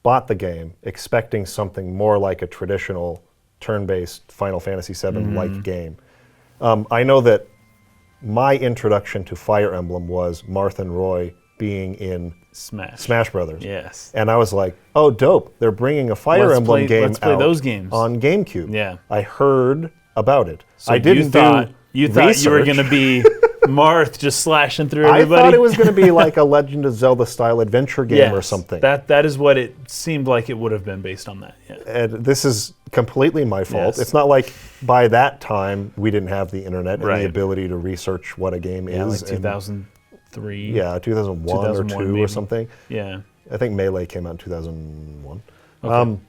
bought the game expecting something more like a traditional turn-based Final Fantasy VII-like game. I know that my introduction to Fire Emblem was Marth and Roy being in Smash Brothers. Yes. And I was like, oh, dope. They're bringing a Fire Emblem game let's play those games on GameCube. Yeah. I heard about it. So I didn't you thought you were going to be Marth just slashing through everybody? I thought it was going to be like a Legend of Zelda-style adventure game or something. That is what it seemed like it would have been based on that. Yeah. And this is completely my fault. Yes. It's not like by that time we didn't have the internet and the ability to research what a game is. Like 2003. Yeah, 2001 or 2 maybe. Or something. Yeah. I think Melee came out in 2001. Okay.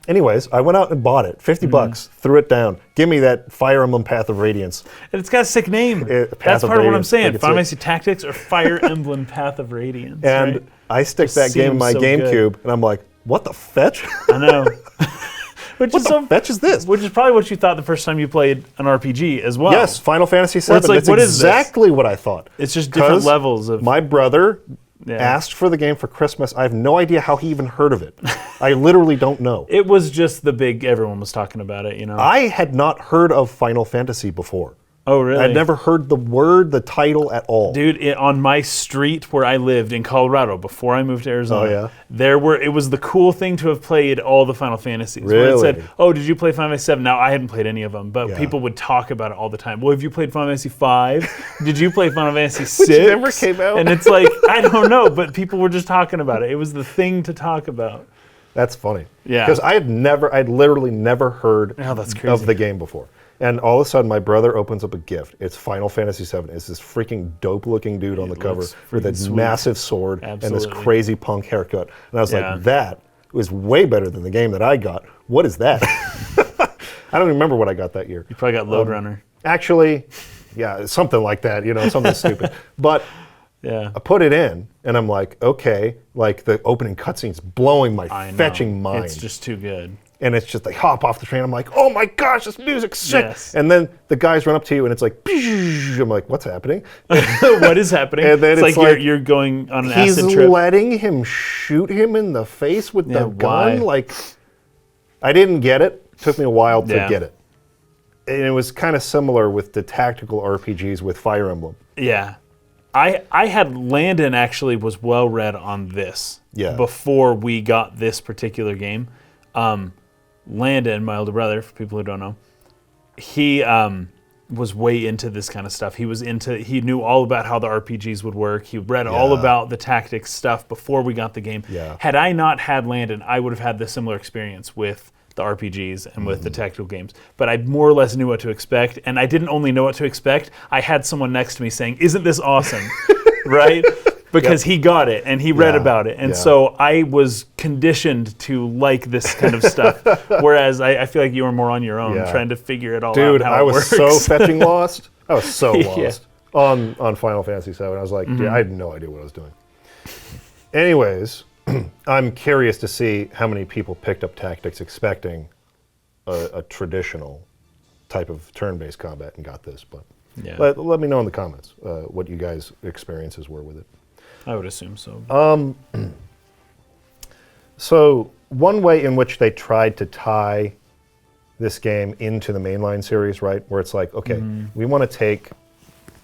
Anyways, I went out and bought it. $50, threw it down. Give me that Fire Emblem Path of Radiance. And it's got a sick name. That's part of what I'm saying. Final Fantasy Tactics or Fire Emblem Path of Radiance. And I stick that game in my GameCube, and I'm like, what the fetch? I know. What the fetch is this? Which is probably what you thought the first time you played an RPG as well. Yes, Final Fantasy VII. It's like, That's exactly what I thought. It's just different levels of... My brother asked for the game for Christmas. I have no idea how he even heard of it. I literally don't know. It was just the big... Everyone was talking about it, you know? I had not heard of Final Fantasy before. Oh, really? I'd never heard the title at all. Dude, on my street where I lived in Colorado before I moved to Arizona, it was the cool thing to have played all the Final Fantasies. Really? Where it said, oh, did you play Final Fantasy VII? Now, I hadn't played any of them, but people would talk about it all the time. Well, have you played Final Fantasy V? Did you play Final Fantasy VI? Which never came out. And it's like, I don't know, but people were just talking about it. It was the thing to talk about. That's funny. Yeah. Because I'd literally never heard of the game before. And all of a sudden, my brother opens up a gift. It's Final Fantasy VII. It's this freaking dope-looking dude on the cover with a massive sword and this crazy punk haircut. And I was like, that was way better than the game that I got. What is that? I don't remember what I got that year. You probably got Lode Runner. Actually, yeah, something like that, something stupid. But I put it in, and I'm like, okay, like the opening cutscene's blowing my fetching mind. It's just too good. And it's just like hop off the train. I'm like, oh my gosh, this music's sick. Yes. And then the guys run up to you and it's like, I'm like, what's happening? What is happening? And then it's like you're going on an acid trip. He's letting him shoot him in the face with the gun. Like, I didn't get it. It took me a while to get it. And it was kind of similar with the tactical RPGs with Fire Emblem. Yeah. I had Landon actually was well read on this before we got this particular game. Landon, my older brother, for people who don't know, he was way into this kind of stuff. He knew all about how the RPGs would work. He read all about the tactics stuff before we got the game. Yeah. Had I not had Landon, I would have had the similar experience with the RPGs and with the tactical games. But I more or less knew what to expect, and I didn't only know what to expect, I had someone next to me saying, isn't this awesome? Right? Because he got it and he read about it. And so I was conditioned to like this kind of stuff. Whereas I feel like you were more on your own trying to figure it all out. Dude, how I was so fetching lost. I was so Yeah. lost on Final Fantasy VII. I was like, dude, I had no idea what I was doing. Anyways, I'm curious to see how many people picked up Tactics expecting a traditional type of turn-based combat and got this. But let me know in the comments what you guys' experiences were with it. I would assume so. So one way in which they tried to tie this game into the mainline series, right, where it's like, okay, we want to take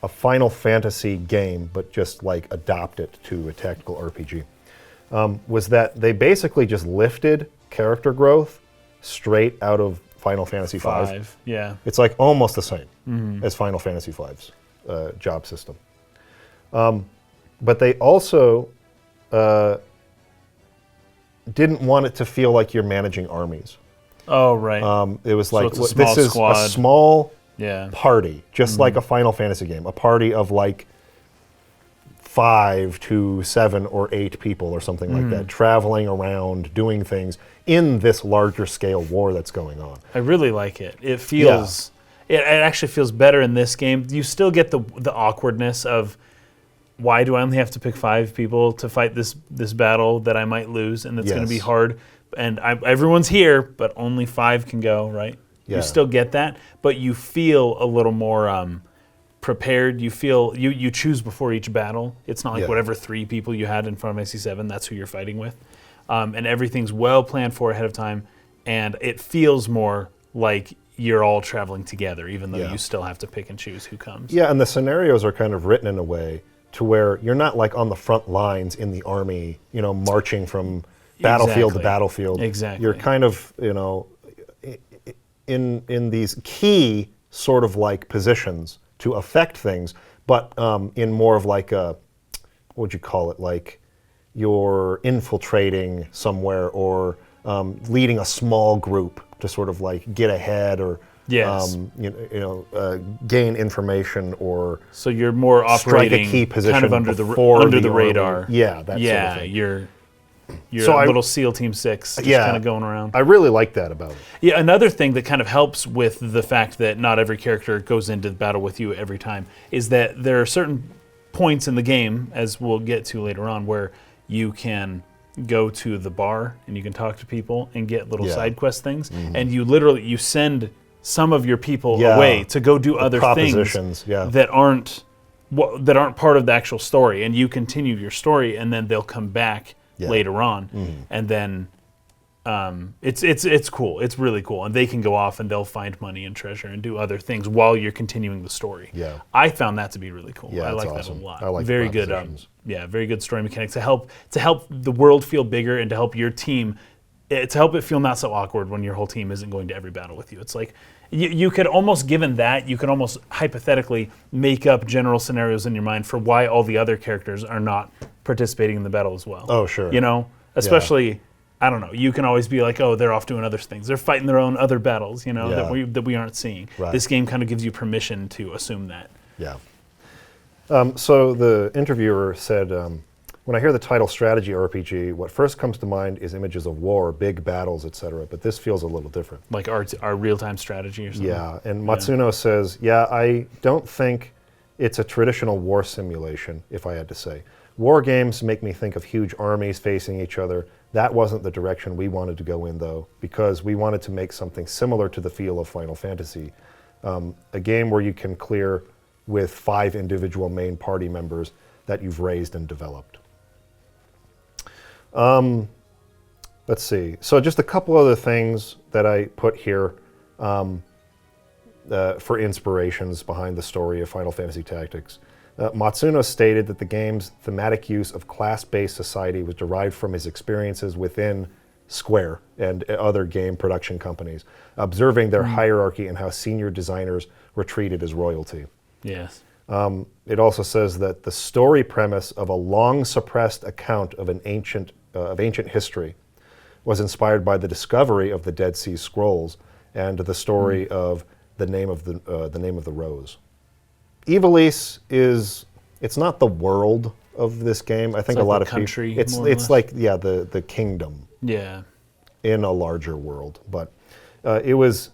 a Final Fantasy game, but just like adopt it to a tactical RPG, was that they basically just lifted character growth straight out of Final Fantasy V. Yeah. It's like almost the same as Final Fantasy V's job system. But they also didn't want it to feel like you're managing armies. Oh, right. It was like, it's a this is squad. a small Yeah. party, just like a Final Fantasy game, a party of like 5 to 7 or 8 people or something like that, traveling around, doing things in this larger scale war that's going on. I really like it. It feels, it actually feels better in this game. You still get the awkwardness of, why do I only have to pick 5 people to fight this battle that I might lose, and it's going to be hard, and everyone's here, but only 5 can go, right? Yeah. You still get that, but you feel a little more prepared. You feel you choose before each battle. It's not like whatever 3 people you had in Final Fantasy VII, that's who you're fighting with, and everything's well planned for ahead of time, and it feels more like you're all traveling together, even though you still have to pick and choose who comes. Yeah, and the scenarios are kind of written in a way to where you're not like on the front lines in the army, marching from battlefield to battlefield. Exactly. You're kind of, in these key sort of like positions to affect things, but in more of like a, what would you call it? Like you're infiltrating somewhere or leading a small group to sort of like get ahead or gain information or so you're more operating strike a key position kind of under the radar. Yeah, that sort of thing. You're a little SEAL Team 6 just kind of going around. I really like that about it. Yeah, another thing that kind of helps with the fact that not every character goes into the battle with you every time is that there are certain points in the game, as we'll get to later on, where you can go to the bar and you can talk to people and get little side quest things, and you send some of your people away to go do other things that aren't part of the actual story, and you continue your story, and then they'll come back later on, and then it's cool. It's really cool, and they can go off and they'll find money and treasure and do other things while you're continuing the story. Yeah, I found that to be really cool. Yeah, I like awesome. that a lot. I like very good. Very good story mechanics to help the world feel bigger and to help your team. To help it feel not so awkward when your whole team isn't going to every battle with you. It's like you could almost, given that, you could almost hypothetically make up general scenarios in your mind for why all the other characters are not participating in the battle as well. Oh, sure. Especially, I don't know, you can always be like, oh, they're off doing other things. They're fighting their own other battles, that we aren't seeing. Right. This game kind of gives you permission to assume that. Yeah. So the interviewer said, when I hear the title strategy RPG, what first comes to mind is images of war, big battles, etc. But this feels a little different. Like our real-time strategy or something? Yeah, and Matsuno says, I don't think it's a traditional war simulation, if I had to say. War games make me think of huge armies facing each other. That wasn't the direction we wanted to go in, though, because we wanted to make something similar to the feel of Final Fantasy. A game where you can clear with 5 individual main party members that you've raised and developed. Let's see. So just a couple other things that I put here for inspirations behind the story of Final Fantasy Tactics. Matsuno stated that the game's thematic use of class-based society was derived from his experiences within Square and other game production companies, observing their hierarchy and how senior designers were treated as royalty. Yes. It also says that the story premise of a long-suppressed account of ancient history was inspired by the discovery of the Dead Sea Scrolls and the story of the name of the rose. Ivalice it's not the world of this game. I think like a lot of country, people. It's like the kingdom. Yeah. In a larger world, but it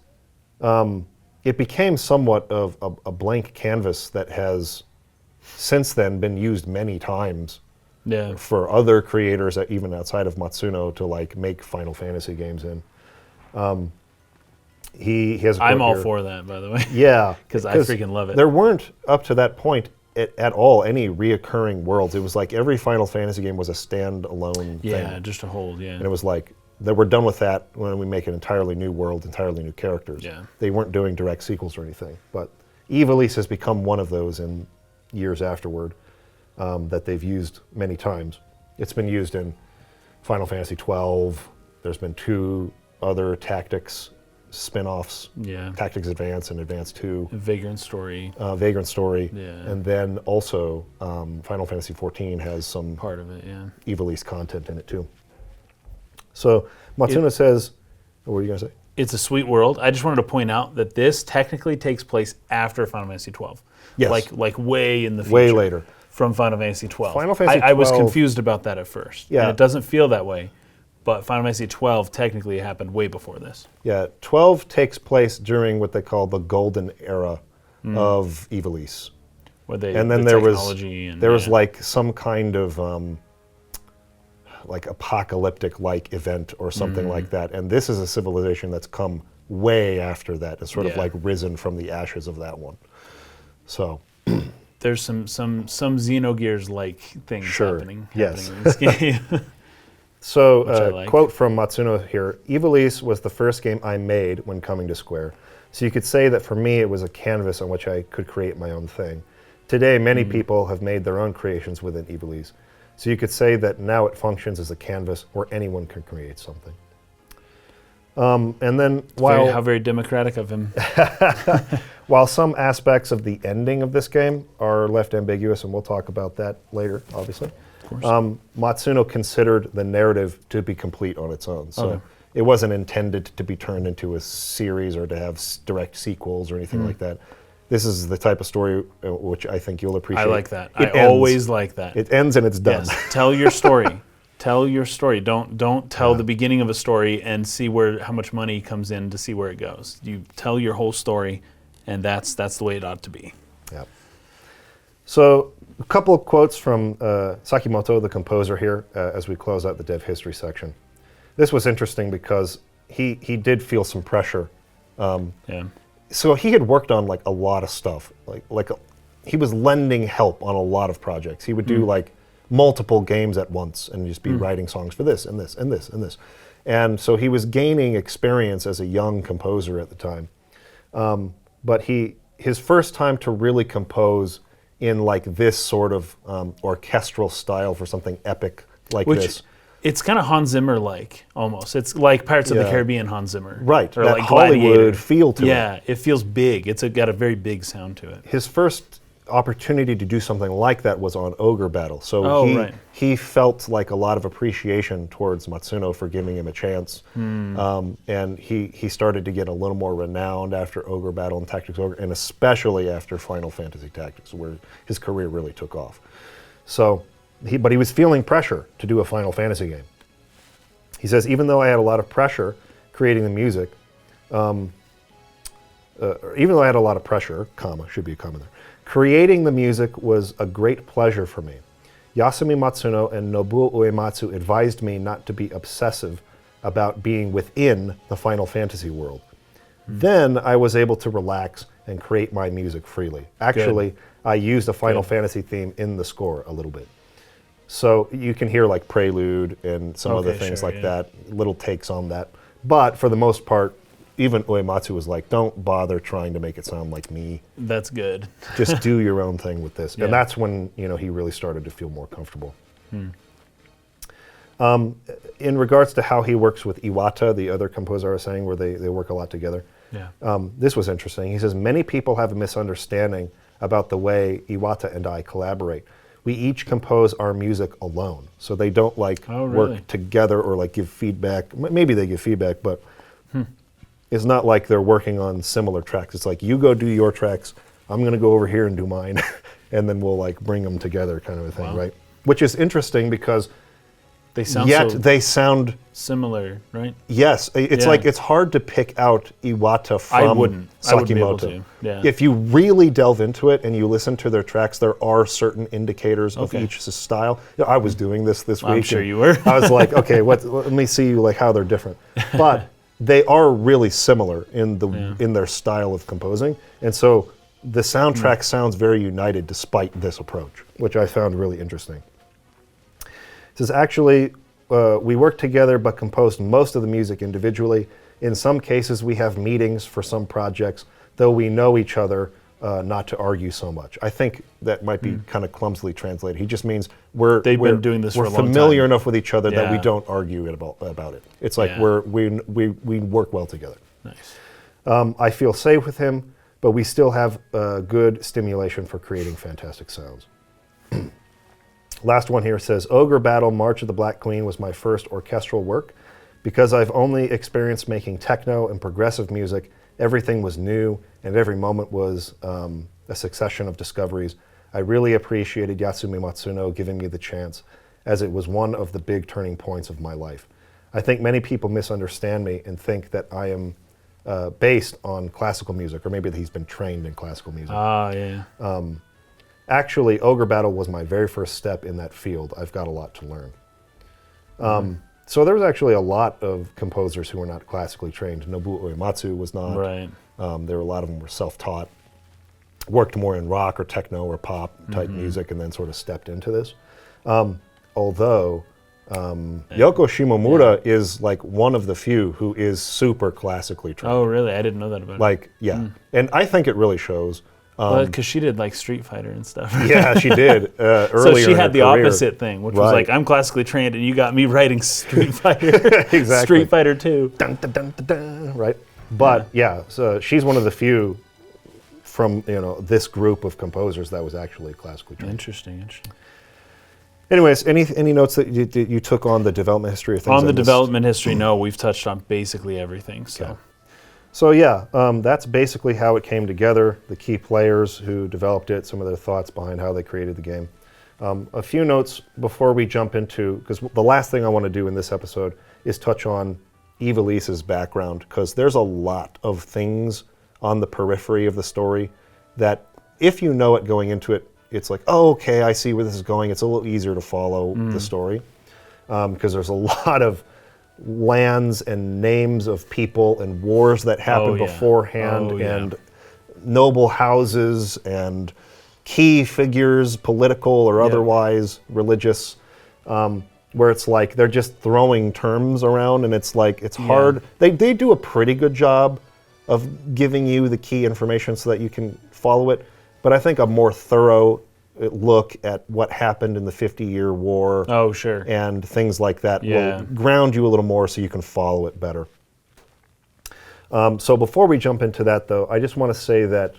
became somewhat of a blank canvas that has since then been used many times for other creators, even outside of Matsuno, to make Final Fantasy games in. He has. I'm all for that, by the way. Yeah, because I freaking love it. There weren't up to that point at all any reoccurring worlds. It was like every Final Fantasy game was a standalone thing. Yeah, just a hold. Yeah, and it was like that we're done with that when we make an entirely new world, entirely new characters. Yeah, they weren't doing direct sequels or anything. But Ivalice has become one of those in years afterward that they've used many times. It's been used in Final Fantasy 12. There's been 2 other Tactics spin-offs, Tactics Advance and Advance 2. Vagrant Story. And then also Final Fantasy 14 has some part of it, Ivalice content in it too. So Matsuno says, what were you going to say? It's a sweet world. I just wanted to point out that this technically takes place after Final Fantasy 12. Yes. Like way in the future. Way later. From Final Fantasy 12. Final Fantasy 12. I was confused about that at first. Yeah. And it doesn't feel that way. But Final Fantasy 12 technically happened way before this. Yeah, 12 takes place during what they call the golden era of Ivalice. Where and then there was like some kind of like apocalyptic event or something like that. And this is a civilization that's come way after that. It's sort of like risen from the ashes of that one. So there's some Xenogears things happening in this game. So, quote from Matsuno here, Ivalice was the first game I made when coming to Square. So you could say that for me it was a canvas on which I could create my own thing. Today, many people have made their own creations within Ivalice. So you could say that now it functions as a canvas where anyone can create something. And then how very democratic of him. While some aspects of the ending of this game are left ambiguous, and we'll talk about that later, obviously. Matsuno considered the narrative to be complete on its own. So it wasn't intended to be turned into a series or to have direct sequels or anything like that. This is the type of story which I think you'll appreciate. I like that. Always like that. It ends and it's done. Yes. Tell your story. Tell your story. Don't tell the beginning of a story and see how much money comes in to see where it goes. You tell your whole story, and that's the way it ought to be. Yeah. So A couple of quotes from Sakimoto, the composer here, as we close out the dev history section. This was interesting because he did feel some pressure. So he had worked on like a lot of stuff. He was lending help on a lot of projects. He would do like multiple games at once and just be writing songs for this and this and this and this. And so he was gaining experience as a young composer at the time. But his first time to really compose in like this sort of orchestral style for something epic like this. It's kind of Hans Zimmer-like, almost. It's like Pirates of the Caribbean Hans Zimmer. Right, or that like Hollywood feel to it. Yeah, it feels big. It's got a very big sound to it. His first opportunity to do something like that was on Ogre Battle. So he felt like a lot of appreciation towards Matsuno for giving him a chance. And he started to get a little more renowned after Ogre Battle and Tactics Ogre, and especially after Final Fantasy Tactics, where his career really took off. So, but he was feeling pressure to do a Final Fantasy game. He says, even though I had a lot of pressure creating the music, should be a comma there, creating the music was a great pleasure for me. Yasumi Matsuno and Nobuo Uematsu advised me not to be obsessive about being within the Final Fantasy world. Then I was able to relax and create my music freely. Actually, I used a Final Fantasy theme in the score a little bit. So you can hear like Prelude and some other things that, little takes on that. But for the most part, even Uematsu was like, don't bother trying to make it sound like me. That's good. Just do your own thing with this. And that's when he really started to feel more comfortable. In regards to how he works with Iwata, the other composer I was saying, where they work a lot together, this was interesting. He says, many people have a misunderstanding about the way Iwata and I collaborate. We each compose our music alone. So they don't work together or like give feedback. Maybe they give feedback, but it's not like they're working on similar tracks. It's like, you go do your tracks, I'm going to go over here and do mine, and then we'll like bring them together kind of a thing, right? Which is interesting because they sound similar, right? Yes, it's like it's hard to pick out Iwata from Sakimoto. If you really delve into it and you listen to their tracks, there are certain indicators of each style. I was doing this week. I'm sure you were. I was like, okay, let me see like how they're different. But they are really similar in their style of composing, and so the soundtrack sounds very united despite this approach, which I found really interesting. It says, actually, we work together but composed most of the music individually. In some cases, we have meetings for some projects, though we know each other not to argue so much. I think that might be kind of clumsily translated. He just means we're doing this for a long time. We're familiar enough with each other that we don't argue about it. It's like we work well together. Nice. I feel safe with him, but we still have good stimulation for creating fantastic sounds. Last one here says, Ogre Battle March of the Black Queen was my first orchestral work. Because I've only experienced making techno and progressive music, everything was new and every moment was a succession of discoveries. I really appreciated Yasumi Matsuno giving me the chance, as it was one of the big turning points of my life. I think many people misunderstand me and think that I am based on classical music, or maybe that he's been trained in classical music. Actually, Ogre Battle was my very first step in that field. I've got a lot to learn. So there was actually a lot of composers who were not classically trained. Nobuo Uematsu was not. Right. There were a lot of them were self-taught, worked more in rock or techno or pop type music, and then sort of stepped into this. Although Yoko Shimomura is like one of the few who is super classically trained. Oh, really? I didn't know that about her. And I think it really shows. Because she did like Street Fighter and stuff. Yeah, she did earlier. So she had the career. Opposite thing, which was like, I'm classically trained, and you got me writing Street Fighter. Exactly. Street Fighter 2. Dun, dun, dun, dun, dun, right? But so she's one of the few from this group of composers that was actually classically trained. Interesting. Anyways, any notes that you took on the development history of things? On the development history, no, we've touched on basically everything. So. Okay. So that's basically how it came together, the key players who developed it, some of their thoughts behind how they created the game. A few notes before we jump into, because the last thing I want to do in this episode is touch on Ivalice's background, because there's a lot of things on the periphery of the story that, if you know it going into it, it's like, oh, okay, I see where this is going. It's a little easier to follow the story because there's a lot of lands and names of people and wars that happened beforehand and noble houses and key figures, political or otherwise, religious, where it's like they're just throwing terms around and it's like it's hard. They do a pretty good job of giving you the key information so that you can follow it, but I think a more thorough look at what happened in the 50-year war and things like that will ground you a little more so you can follow it better. So before we jump into that, though, I just want to say that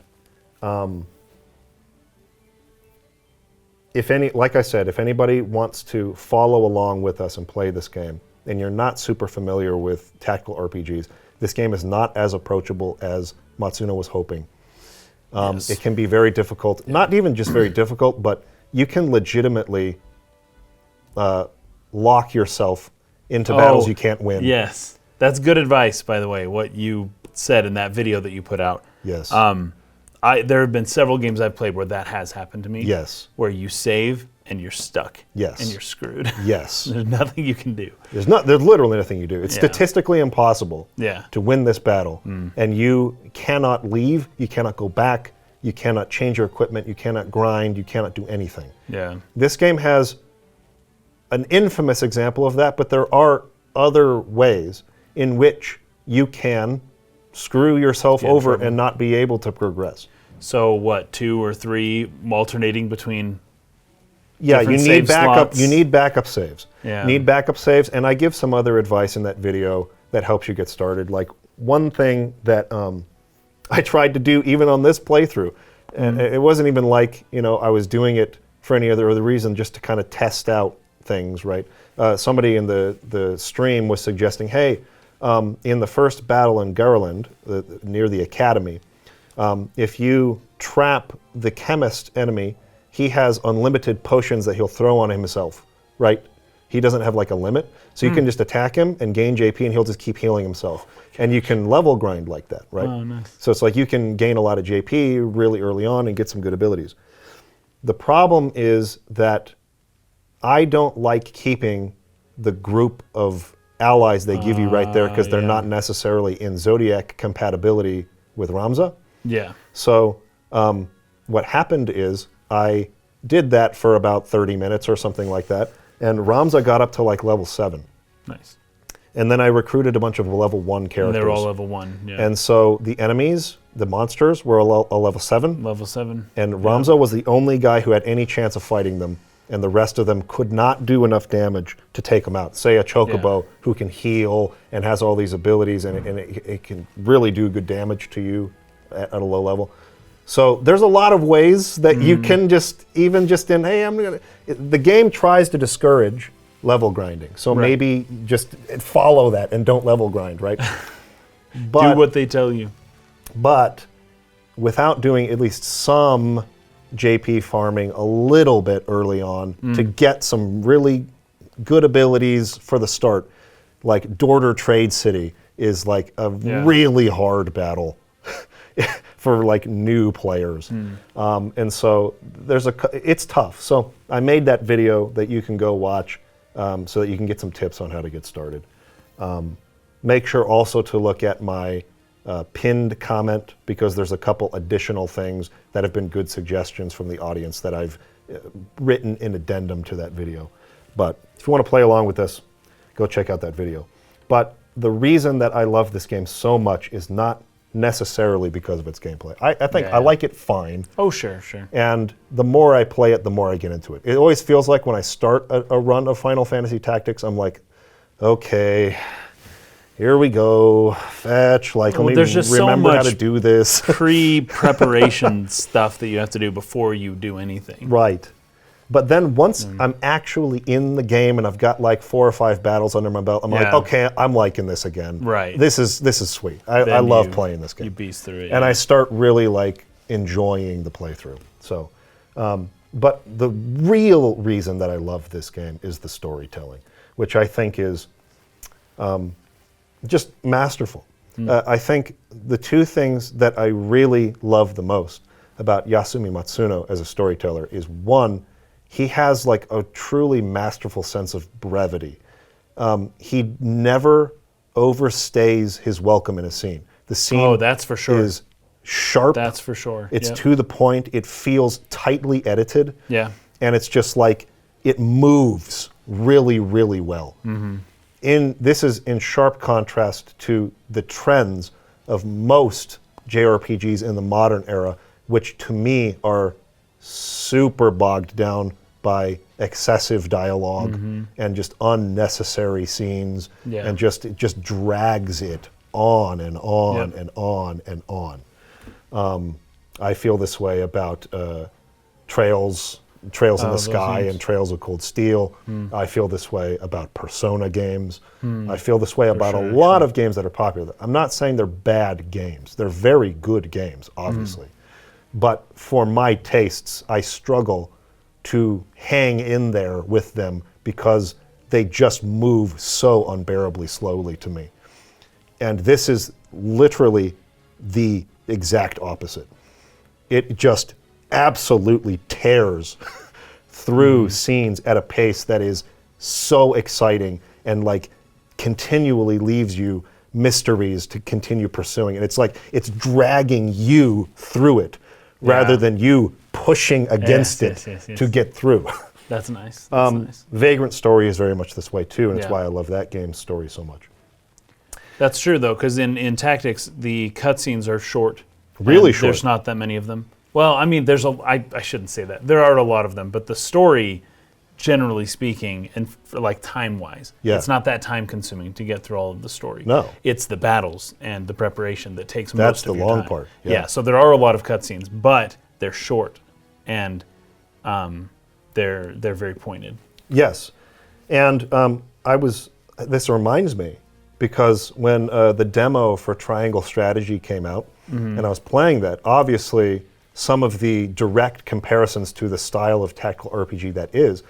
like I said, if anybody wants to follow along with us and play this game, and you're not super familiar with tactical RPGs, this game is not as approachable as Matsuno was hoping. It can be very difficult, not even just very difficult, but you can legitimately lock yourself into battles you can't win. Yes, that's good advice, by the way, what you said in that video that you put out. Yes. There have been several games I've played where that has happened to me. Yes. Where you save and you're stuck. Yes. And you're screwed. Yes. There's nothing you can do. There's literally nothing you do. It's statistically impossible to win this battle. And you cannot leave, you cannot go back, you cannot change your equipment, you cannot grind, you cannot do anything. Yeah. This game has an infamous example of that, but there are other ways in which you can screw yourself over and not be able to progress. So what, 2 or 3 alternating between you need backup. slots? You need backup saves. Yeah. You need backup saves, and I give some other advice in that video that helps you get started. Like one thing that I tried to do even on this playthrough, and it wasn't even like I was doing it for any other reason, just to kind of test out things. Right? Somebody in the stream was suggesting, hey, in the first battle in Garland, near the academy, if you trap the chemist enemy, he has unlimited potions that he'll throw on himself, right? He doesn't have like a limit. So you can just attack him and gain JP and he'll just keep healing himself. And you can level grind like that, right? Oh, nice. So it's like you can gain a lot of JP really early on and get some good abilities. The problem is that I don't like keeping the group of allies they give you right there because they're not necessarily in Zodiac compatibility with Ramza. Yeah. So what happened is I did that for about 30 minutes or something like that, and Ramza got up to like level 7. Nice. And then I recruited a bunch of level 1 characters. And they were all level 1, yeah. And so the enemies, the monsters, were a level 7. Level 7. And Ramza was the only guy who had any chance of fighting them, and the rest of them could not do enough damage to take them out. Say a Chocobo who can heal and has all these abilities, and it can really do good damage to you at a low level. So there's a lot of ways that you can the game tries to discourage level grinding. So maybe just follow that and don't level grind, right? But, do what they tell you. But without doing at least some JP farming a little bit early on to get some really good abilities for the start, like Dorder Trade City is like a really hard battle for like new players. And so it's tough. So I made that video that you can go watch so that you can get some tips on how to get started. Make sure also to look at my pinned comment because there's a couple additional things that have been good suggestions from the audience that I've written in addendum to that video. But if you want to play along with this, go check out that video. But the reason that I love this game so much is not necessarily because of its gameplay. I think I like it fine. Oh, sure. And the more I play it, the more I get into it. It always feels like when I start a run of Final Fantasy Tactics, I'm like, okay, here we go, fetch, like let me just remember so how to do this. Pre-preparation stuff that you have to do before you do anything. Right. But then once I'm actually in the game and I've got like 4 or 5 battles under my belt, I'm like, okay, I'm liking this again. Right. This is sweet. I love playing this game. You beast through it. And I start really like enjoying the playthrough. So, but the real reason that I love this game is the storytelling, which I think is just masterful. I think the 2 things that I really love the most about Yasumi Matsuno as a storyteller is, one, he has like a truly masterful sense of brevity. He never overstays his welcome in a scene. The scene that's for sure. is sharp. That's for sure. It's to the point. It feels tightly edited. Yeah. And it's just like, it moves really, really well. This is in sharp contrast to the trends of most JRPGs in the modern era, which to me are super bogged down by excessive dialogue and just unnecessary scenes, and it just drags it on and on and on and on. I feel this way about Trails in the Sky and Trails of Cold Steel. I feel this way about Persona games. I feel this way about a lot of games that are popular. I'm not saying they're bad games. They're very good games, obviously. But for my tastes, I struggle to hang in there with them because they just move so unbearably slowly to me. And this is literally the exact opposite. It just absolutely tears through scenes at a pace that is so exciting and like continually leaves you mysteries to continue pursuing. And it's like it's dragging you through it rather than you pushing against it to get through. That's nice. That's nice. Vagrant Story is very much this way too, and it's why I love that game's story so much. That's true though, because in Tactics, the cutscenes are short. Really short. There's not that many of them. Well, I mean, I shouldn't say that. There are a lot of them, but the story, generally speaking, and like time-wise, it's not that time-consuming to get through all of the story. No. It's the battles and the preparation that takes most of your time. That's the long part. Yeah, so there are a lot of cutscenes, but they're short, and they're very pointed. Yes. And this reminds me, because when the demo for Triangle Strategy came out, and I was playing that, obviously some of the direct comparisons to the style of tactical RPG that is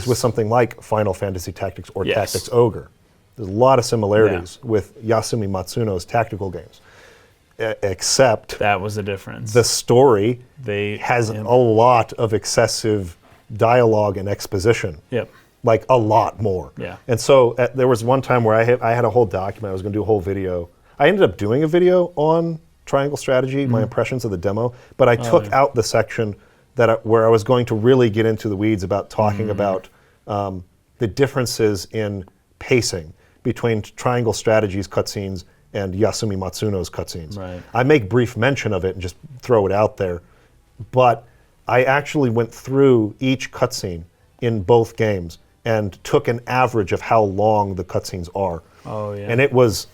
with something like Final Fantasy Tactics or Tactics Ogre. There's a lot of similarities with Yasumi Matsuno's tactical games, except that was the difference. The story has a lot of excessive dialogue and exposition. Like a lot more. And so there was one time where I had a whole document. I was going to do a whole video. I ended up doing a video on Triangle Strategy, my impressions of the demo, but I took out the section where I was going to really get into the weeds about talking about the differences in pacing between Triangle Strategy's cutscenes and Yasumi Matsuno's cutscenes. I make brief mention of it and just throw it out there, but I actually went through each cutscene in both games and took an average of how long the cutscenes are. And it was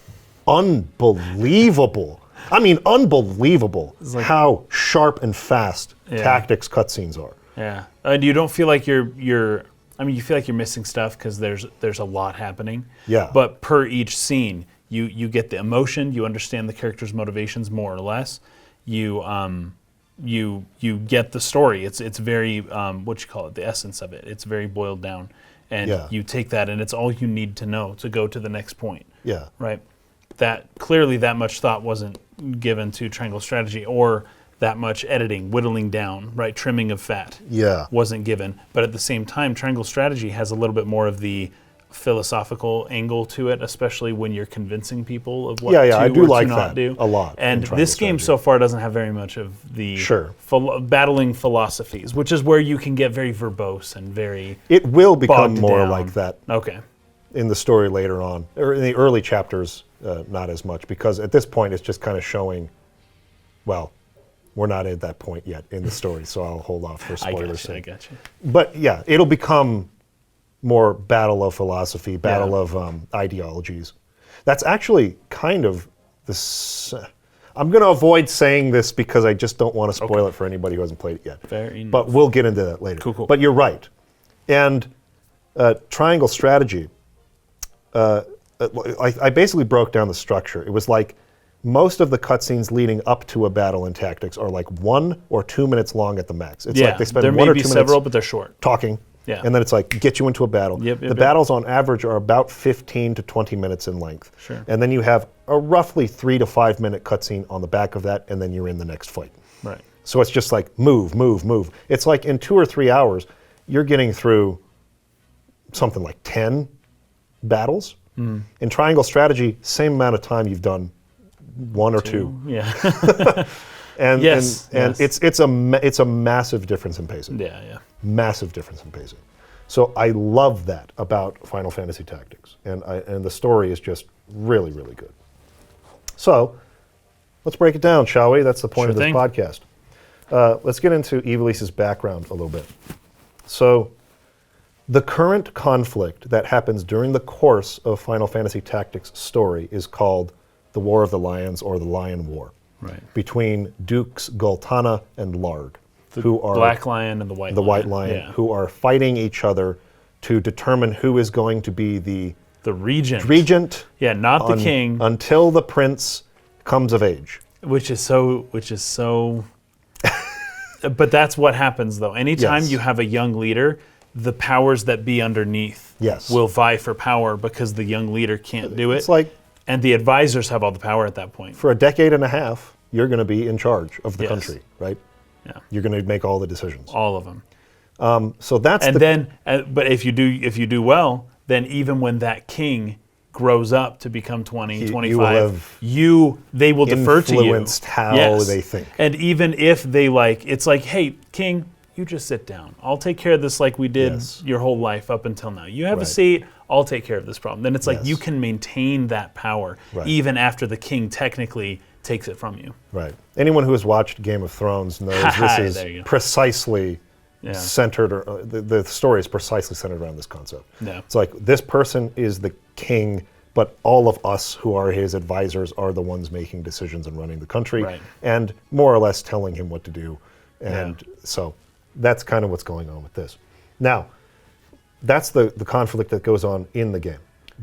unbelievable. I mean, unbelievable how sharp and fast Tactics cutscenes are. And you don't feel like you feel like you're missing stuff because there's a lot happening. But per each scene, you get the emotion, you understand the character's motivations more or less. You get the story. It's very the essence of it. It's very boiled down, and you take that, and it's all you need to know to go to the next point. Right. That clearly that much thought wasn't given to Triangle Strategy, or that much editing, whittling down, right, trimming of fat. Wasn't given. But at the same time, Triangle Strategy has a little bit more of the philosophical angle to it, especially when you're convincing people of what to I do or like to not that do. A lot. And this game so far doesn't have very much of the battling philosophies, which is where you can get very verbose and very It will become bogged more down. like that. Okay. In the story later on, or in the early chapters, not as much, because at this point it's just kind of showing, well, we're not at that point yet in the story, so I'll hold off for spoilers. I got you. But yeah, it'll become more battle of philosophy, battle of ideologies. That's actually kind of this. I'm going to avoid saying this because I just don't want to spoil it for anybody who hasn't played it yet. Fair enough. But we'll get into that later. Cool. But you're right. And Triangle Strategy, I basically broke down the structure. It was like most of the cutscenes leading up to a battle in Tactics are like 1 or 2 minutes long at the max. It's like they spend there 1 may or be 2 several, minutes but they're short. talking. And then it's like, get you into a battle. The battles on average are about 15 to 20 minutes in length. And then you have a roughly 3 to 5 minute cutscene on the back of that, and then you're in the next fight. So it's just like move, move, move. It's like in 2 or 3 hours, you're getting through something like 10 battles. In triangle strategy, same amount of time you've done 1 or 2. Yeah. and yes. it's a massive difference in pacing. Yeah. Massive difference in pacing. So I love that about Final Fantasy Tactics, and the story is just really, really good. So let's break it down, shall we? That's the point of this podcast. Let's get into Ivalice's background a little bit. So the current conflict that happens during the course of Final Fantasy Tactics' story is called the War of the Lions, or the Lion War, between Dukes Gultana and Lard, who are Black Lion and the White Lion, who are fighting each other to determine who is going to be the regent. Yeah, not the king, until the prince comes of age. Which is so. But that's what happens, though. Anytime you have a young leader, the powers that be underneath will vie for power because the young leader can't do it. It's like, and the advisors have all the power at that point. For a decade and a half, you're going to be in charge of the country, right? Yeah. You're going to make all the decisions. All of them. So that's but if you do well, then even when that king grows up to become 20, 25, they will defer to you. Influenced how they think. And even if they it's like, hey, king, you just sit down. I'll take care of this like we did your whole life up until now. You have a seat, I'll take care of this problem. Then it's like you can maintain that power even after the king technically takes it from you. Right. Anyone who has watched Game of Thrones knows this is precisely centered, or the story is precisely centered around this concept. Yeah. It's like this person is the king, but all of us who are his advisors are the ones making decisions and running the country and more or less telling him what to do. And so that's kind of what's going on with this. Now, that's the conflict that goes on in the game.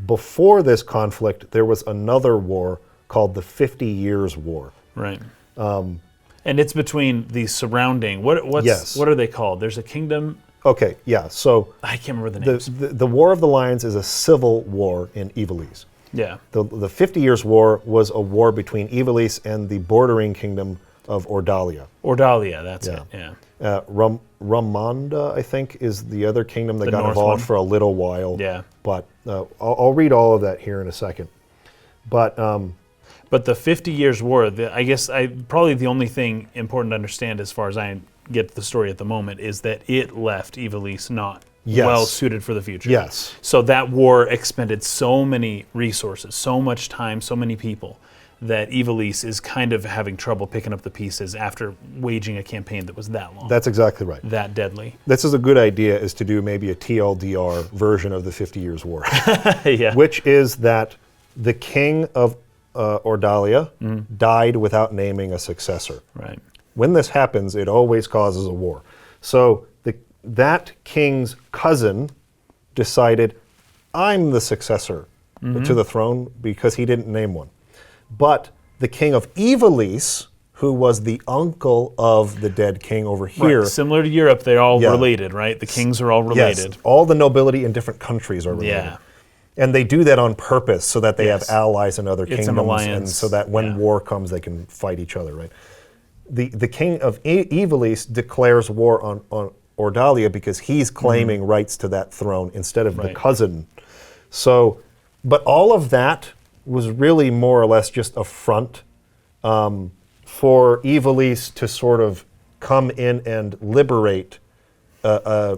Before this conflict, there was another war called the 50 Years' War. Right. And it's between the surrounding, what are they called? There's a kingdom. Okay, yeah, so I can't remember the names. The War of the Lions is a civil war in Ivalice. Yeah. The 50 Years' War was a war between Ivalice and the bordering kingdom of Ordalia. That's it, yeah. Ramonda, I think, is the other kingdom that got North involved one. for a little while. Yeah. But I'll read all of that here in a second. But the 50 Years' War, I guess probably the only thing important to understand as far as I get the story at the moment is that it left Ivalice not well suited for the future. Yes. So that war expended so many resources, so much time, so many people, that Ivalice is kind of having trouble picking up the pieces after waging a campaign that was that long. That's exactly right. That deadly. This is a good idea, is to do maybe a TLDR version of the 50 Years' War. Which is that the king of Ordalia died without naming a successor. Right. When this happens, it always causes a war. So that king's cousin decided, I'm the successor to the throne, because he didn't name one. But the king of Ivalice, who was the uncle of the dead king over here. Right. Similar to Europe, they're all related, right? The kings are all related. Yes, all the nobility in different countries are related. Yeah. And they do that on purpose so that they have allies in other kingdoms, an alliance. And so that when war comes, they can fight each other, right? The king of Ivalice declares war on Ordalia because he's claiming rights to that throne instead of the cousin. So, but all of that was really more or less just a front for Ivalice to sort of come in and liberate a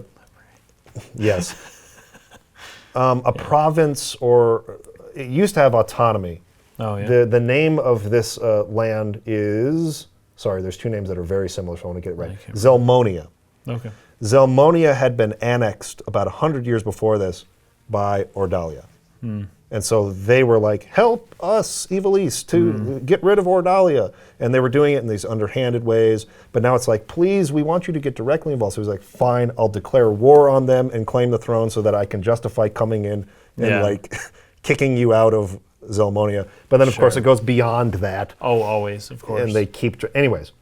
province, or it used to have autonomy. Oh, yeah. The name of this land is, sorry, there's two names that are very similar, so I want to get it right. Zelmonia. Okay. Zelmonia had been annexed about 100 years before this by Ordalia. And so they were like, help us, Ivalice, to get rid of Ordalia. And they were doing it in these underhanded ways. But now it's like, please, we want you to get directly involved. So he's like, fine, I'll declare war on them and claim the throne so that I can justify coming in and like kicking you out of Zelmonia. But then, of course, it goes beyond that. Oh, always, of course. And they keep... Anyways,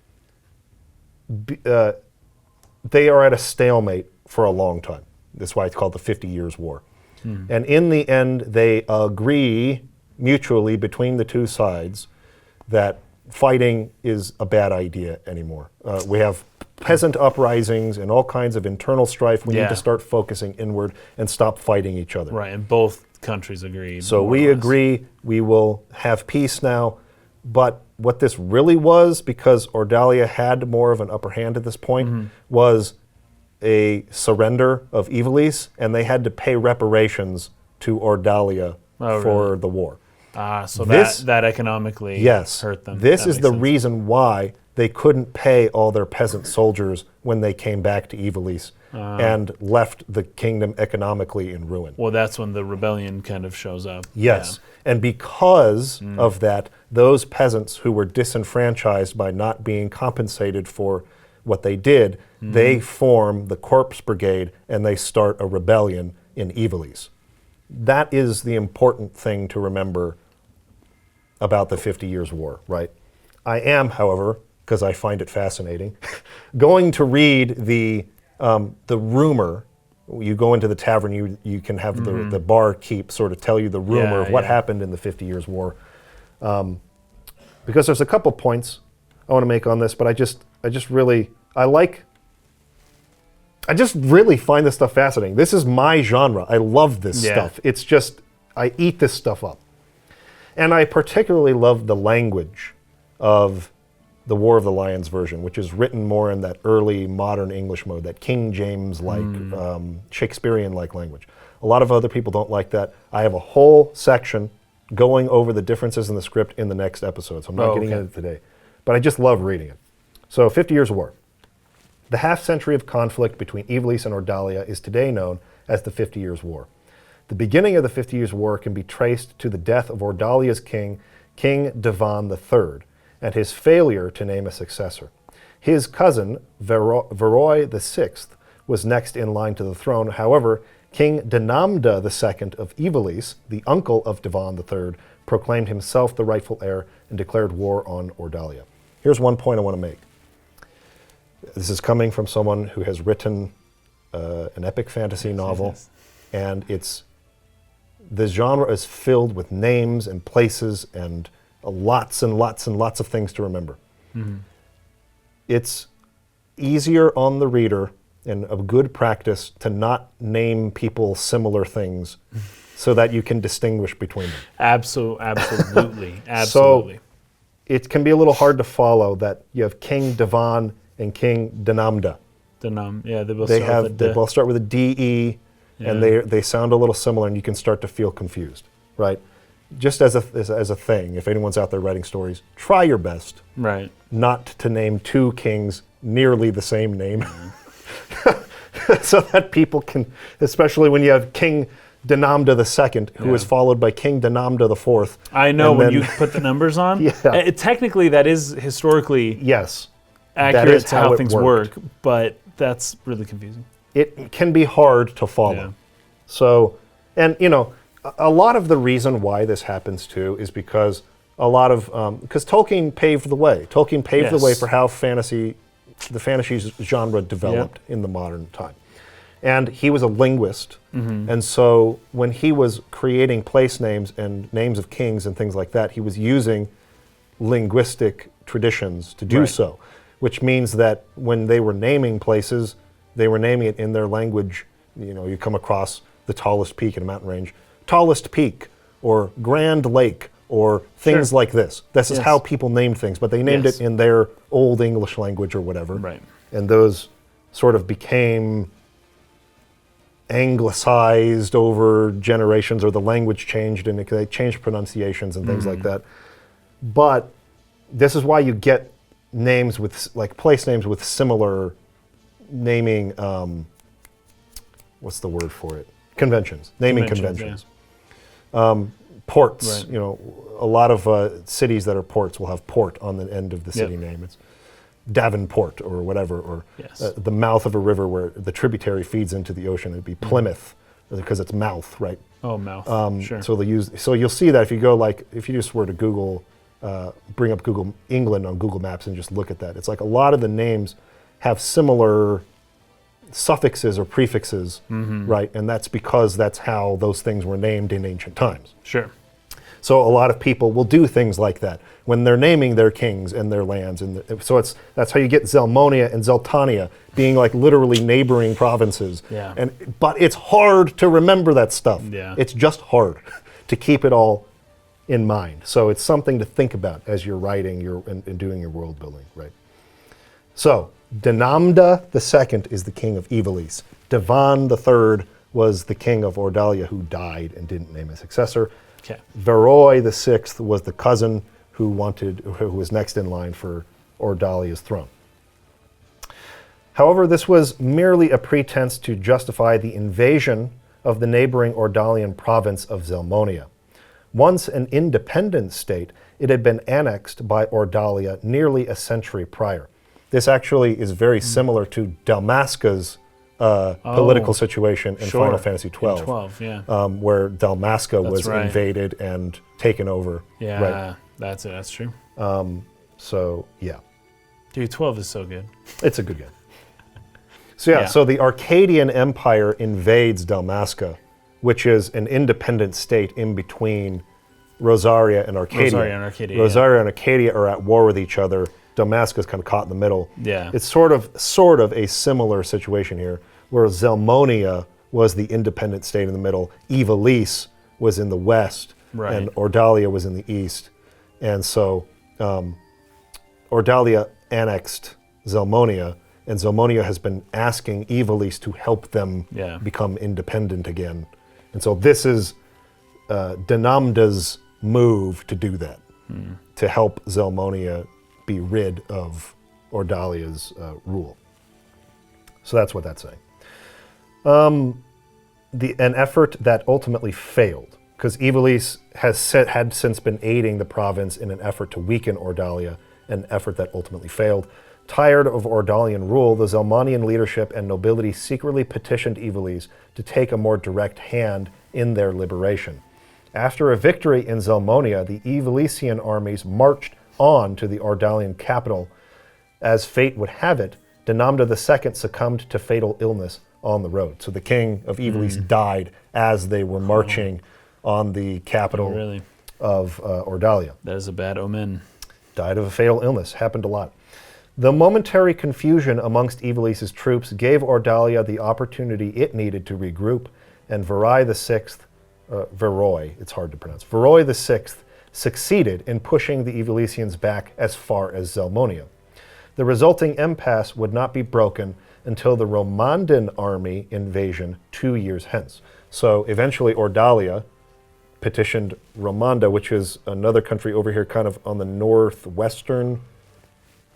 they are at a stalemate for a long time. That's why it's called the 50 Years' War. And in the end, they agree mutually between the two sides that fighting is a bad idea anymore. We have peasant uprisings and all kinds of internal strife. We need to start focusing inward and stop fighting each other. Right, and both countries agree. So we agree we will have peace now, but what this really was, because Ordalia had more of an upper hand at this point, was a surrender of Ivalice, and they had to pay reparations to Ordalia for the war. So that economically hurt them. This is the reason why they couldn't pay all their peasant soldiers when they came back to Ivalice and left the kingdom economically in ruin. Well, that's when the rebellion kind of shows up. Yes. And because of that, those peasants who were disenfranchised by not being compensated for what they did, they form the Corpse Brigade and they start a rebellion in Ivalice. That is the important thing to remember about the 50 Years' War, right? I am, however, because I find it fascinating, going to read the rumor. You go into the tavern, you can have the barkeep sort of tell you the rumor of what happened in the 50 Years' War. Because there's a couple points I want to make on this, but I just really find this stuff fascinating. This is my genre. I love this stuff. It's just, I eat this stuff up. And I particularly love the language of the War of the Lions version, which is written more in that early modern English mode, that King James-like, Shakespearean-like language. A lot of other people don't like that. I have a whole section going over the differences in the script in the next episode, so I'm not getting into it today. But I just love reading it. So, 50 Years' War. The half-century of conflict between Ivalice and Ordalia is today known as the 50 Years' War. The beginning of the 50 Years' War can be traced to the death of Ordalia's king, King Divan III, and his failure to name a successor. His cousin, Veroy VI, was next in line to the throne. However, King Dinamda II of Ivalice, the uncle of Divan III, proclaimed himself the rightful heir and declared war on Ordalia. Here's one point I want to make. This is coming from someone who has written an epic fantasy novel, and the genre is filled with names and places and lots and lots and lots of things to remember. It's easier on the reader and a good practice to not name people similar things so that you can distinguish between them. Absolutely. So it can be a little hard to follow that you have King Divan and King Dinamda. They both start with a D-E, and they sound a little similar, and you can start to feel confused, right? Just as a thing, if anyone's out there writing stories, try your best not to name two kings nearly the same name. So that people can, especially when you have King Dinamda II, who is followed by King Dinamda IV. I know, when you put the numbers on. Technically, that is historically accurate to how things work, but that's really confusing. It can be hard to follow. So, and a lot of the reason why this happens too is because because Tolkien paved the way. Tolkien paved the way for how the fantasy genre developed in the modern time. And he was a linguist, and so when he was creating place names and names of kings and things like that, he was using linguistic traditions to do so, which means that when they were naming places, they were naming it in their language. You come across the tallest peak in a mountain range, tallest peak, or Grand Lake, or things like this. This is how people named things, but they named it in their old English language or whatever. And those sort of became anglicized over generations, or the language changed and they changed pronunciations and things like that. But this is why you get names with, like, place names with similar naming, what's the word for it? Conventions, naming conventions. Ports, a lot of cities that are ports will have port on the end of the city name. It's Davenport or whatever, or the mouth of a river where the tributary feeds into the ocean. It'd be Plymouth because it's mouth, right? Oh, mouth. So they use. So you'll see that if you go, like, if you just were to Google, bring up Google England on Google Maps and just look at that, it's like a lot of the names have similar suffixes or prefixes, right? And that's because that's how those things were named in ancient times. So a lot of people will do things like that when they're naming their kings and their lands. So that's how you get Zelmonia and Zeltania being like literally neighboring provinces. Yeah. But it's hard to remember that stuff. Yeah. It's just hard to keep it all in mind. So it's something to think about as you're writing and doing your world building, right? So Dinamda II is the king of Ivalice. Divan III was the king of Ordalia who died and didn't name a successor. Okay. Veroi VI was the cousin who was next in line for Ordalia's throne. However, this was merely a pretense to justify the invasion of the neighboring Ordalian province of Zelmonia. Once an independent state, it had been annexed by Ordalia nearly a century prior. This actually is very similar to Dalmasca's political situation in Final Fantasy XII. In 12, yeah. Where Dalmasca was right. invaded and taken over. Yeah, right? that's it. That's true. So, yeah. Dude, 12 is so good. It's a good game. So, so the Arcadian Empire invades Dalmasca, which is an independent state in between Rosaria and Arcadia. Rosaria and Arcadia are at war with each other. Dalmasca is kind of caught in the middle. Yeah. It's sort of a similar situation here, where Zelmonia was the independent state in the middle, Ivalice was in the west, right. and Ordalia was in the east. And so Ordalia annexed Zelmonia, and Zelmonia has been asking Ivalice to help them become independent again. And so this is Dinamda's move to do that, to help Zelmonia be rid of Ordalia's rule. So that's what that's saying. An effort that ultimately failed, because Ivalice had since been aiding the province in an effort to weaken Ordalia, an effort that ultimately failed. Tired of Ordalian rule, the Zelmonian leadership and nobility secretly petitioned Ivalice to take a more direct hand in their liberation. After a victory in Zelmonia, the Ivalician armies marched on to the Ordalian capital. As fate would have it, Dinamda II succumbed to fatal illness on the road. So the king of Ivalice died as they were marching on the capital of Ordalia. That is a bad omen. Died of a fatal illness. Happened a lot. The momentary confusion amongst Ivalice's troops gave Ordalia the opportunity it needed to regroup, and Veroi VI succeeded in pushing the Ivalicians back as far as Zelmonia. The resulting impasse would not be broken until the Romandan army invasion 2 years hence. So eventually Ordalia petitioned Romanda, which is another country over here kind of on the northwestern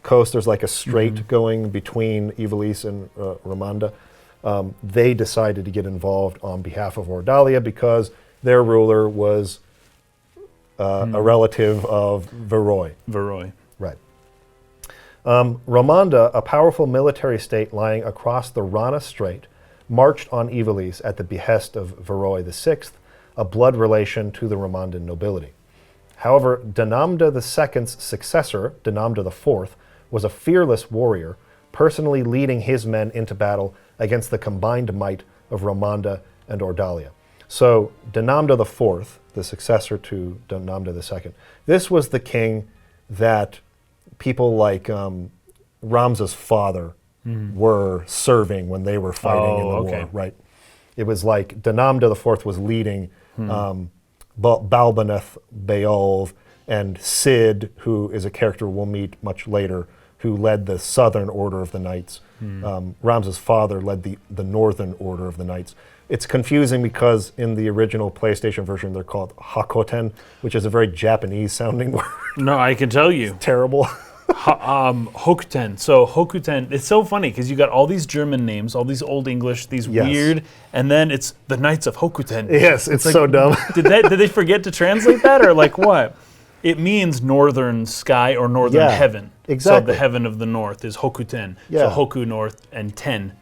coast. There's like a strait going between Ivalice and Romanda. They decided to get involved on behalf of Ordalia because their ruler was a relative of Veroi. Right. Romanda, a powerful military state lying across the Rana Strait, marched on Ivalice at the behest of Veroi VI, a blood relation to the Romandan nobility. However, Dinamda II's successor, Dinamda IV, was a fearless warrior, personally leading his men into battle against the combined might of Romanda and Ordalia. So Dinamda IV, the successor to Dinamda II, this was the king that people like Ramza's father were serving when they were fighting in the war, right? It was like Dinamda IV was leading Balbaneth Beolv and Sid, who is a character we'll meet much later, who led the Southern Order of the Knights. Ramza's father led the Northern Order of the Knights. It's confusing because in the original PlayStation version, they're called Hakoten, which is a very Japanese-sounding word. No, I can tell you. It's terrible. Hokuten. So Hokuten, it's so funny because you got all these German names, all these Old English, these weird, and then it's the Knights of Hokuten. Yes, it's like, so dumb. Did they forget to translate that, or like what? It means northern sky or northern heaven. Exactly. So the heaven of the north is Hokuten. Yeah. So Hoku north and Ten.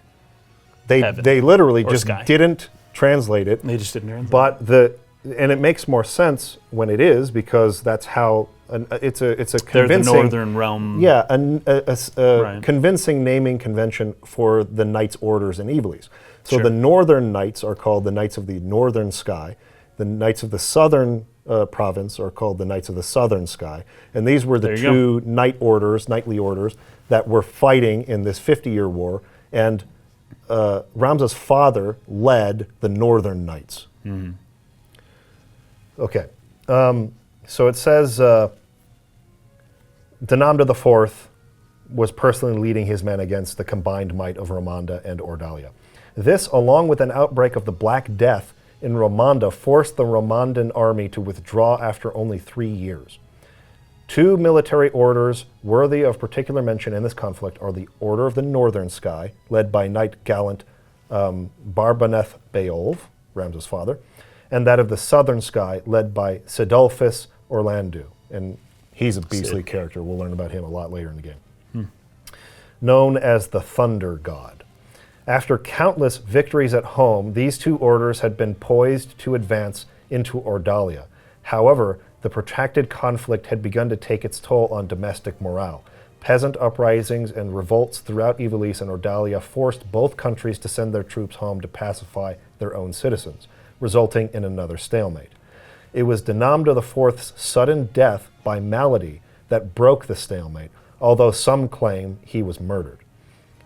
They literally just sky. didn't translate it. They just didn't translate it. And it makes more sense when it is, because that's how it's a convincing. They're the northern realm. Yeah, a convincing naming convention for the knights' orders in Ivalice. So the northern knights are called the Knights of the Northern Sky. The Knights of the Southern province are called the Knights of the Southern Sky. And these were the two knightly orders, that were fighting in this 50-year war. And Ramza's father led the Northern Knights. Mm-hmm. Okay. So it says Dinamda IV was personally leading his men against the combined might of Ramonda and Ordalia. This, along with an outbreak of the Black Death in Ramonda, forced the Ramondan army to withdraw after only 3 years. Two military orders worthy of particular mention in this conflict are the Order of the Northern Sky, led by Knight Gallant Barbaneth Beolv, Ramza's father, and that of the Southern Sky, led by Sidolphus Orlandu. And he's a beastly character. We'll learn about him a lot later in the game. Known as the Thunder God. After countless victories at home, these two orders had been poised to advance into Ordalia. However, the protracted conflict had begun to take its toll on domestic morale. Peasant uprisings and revolts throughout Ivalice and Ordalia forced both countries to send their troops home to pacify their own citizens, resulting in another stalemate. It was Dinamda IV's sudden death by malady that broke the stalemate, although some claim he was murdered.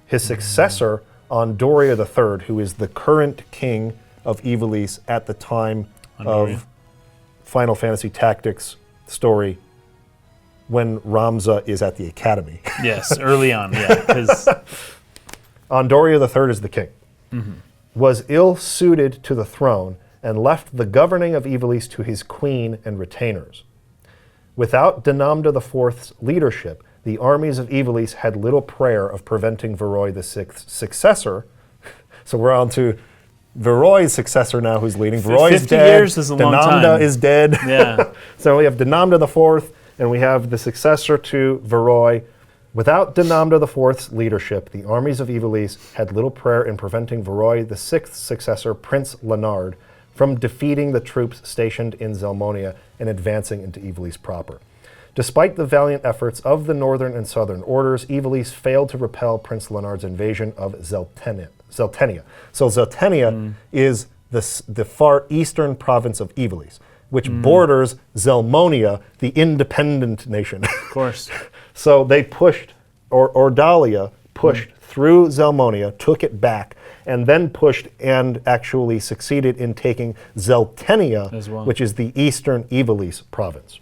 His successor, Andoria III, who is the current king of Ivalice at the time of Final Fantasy Tactics story, when Ramza is at the academy. Yes, early on, yeah. Andoria III is the king. Mm-hmm. Was ill-suited to the throne and left the governing of Ivalice to his queen and retainers. Without Dinamda IV's leadership, the armies of Ivalice had little prayer of preventing Viroy VI's successor. So we're on to Viroy's successor now, who's leading. Viroy's dead. Years is a long time. Dinamda is dead. Yeah. So we have Dinamda IV, and we have the successor to Viroy. Without Dinamda IV's leadership, the armies of Ivalice had little prayer in preventing Viroy VI's successor, Prince Leonard, from defeating the troops stationed in Zelmonia and advancing into Ivalice proper. Despite the valiant efforts of the Northern and Southern orders, Ivalice failed to repel Prince Leonard's invasion of Zeltenia. So Zeltenia is the far eastern province of Ivalice, which borders Zelmonia, the independent nation. Of course. So they pushed, Ordalia pushed through Zelmonia, took it back, and then pushed and actually succeeded in taking Zeltenia, as well, which is the eastern Ivalice province.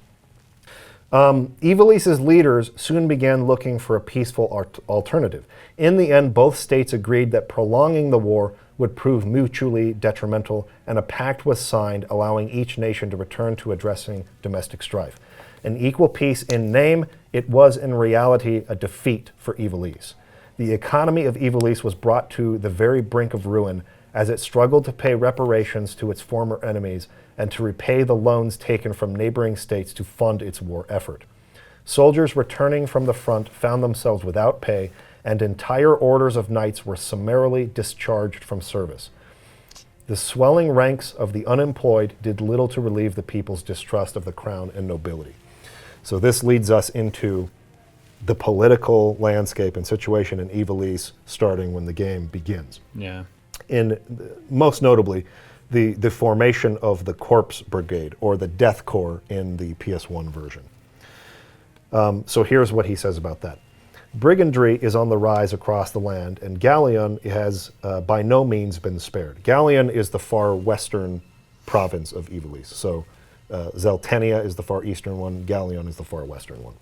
Ivalice's leaders soon began looking for a peaceful alternative. In the end, both states agreed that prolonging the war would prove mutually detrimental, and a pact was signed allowing each nation to return to addressing domestic strife. An equal peace in name, it was in reality a defeat for Ivalice. The economy of Ivalice was brought to the very brink of ruin as it struggled to pay reparations to its former enemies and to repay the loans taken from neighboring states to fund its war effort. Soldiers returning from the front found themselves without pay, and entire orders of knights were summarily discharged from service. The swelling ranks of the unemployed did little to relieve the people's distrust of the crown and nobility. So this leads us into the political landscape and situation in Ivalice starting when the game begins. Yeah. Most notably, the formation of the Corpse Brigade, or the Death Corps in the PS1 version. So here's what he says about that. Brigandry is on the rise across the land, and Galleon has by no means been spared. Galleon is the far western province of Ivalice. So Zeltenia is the far eastern one, Galleon is the far western one.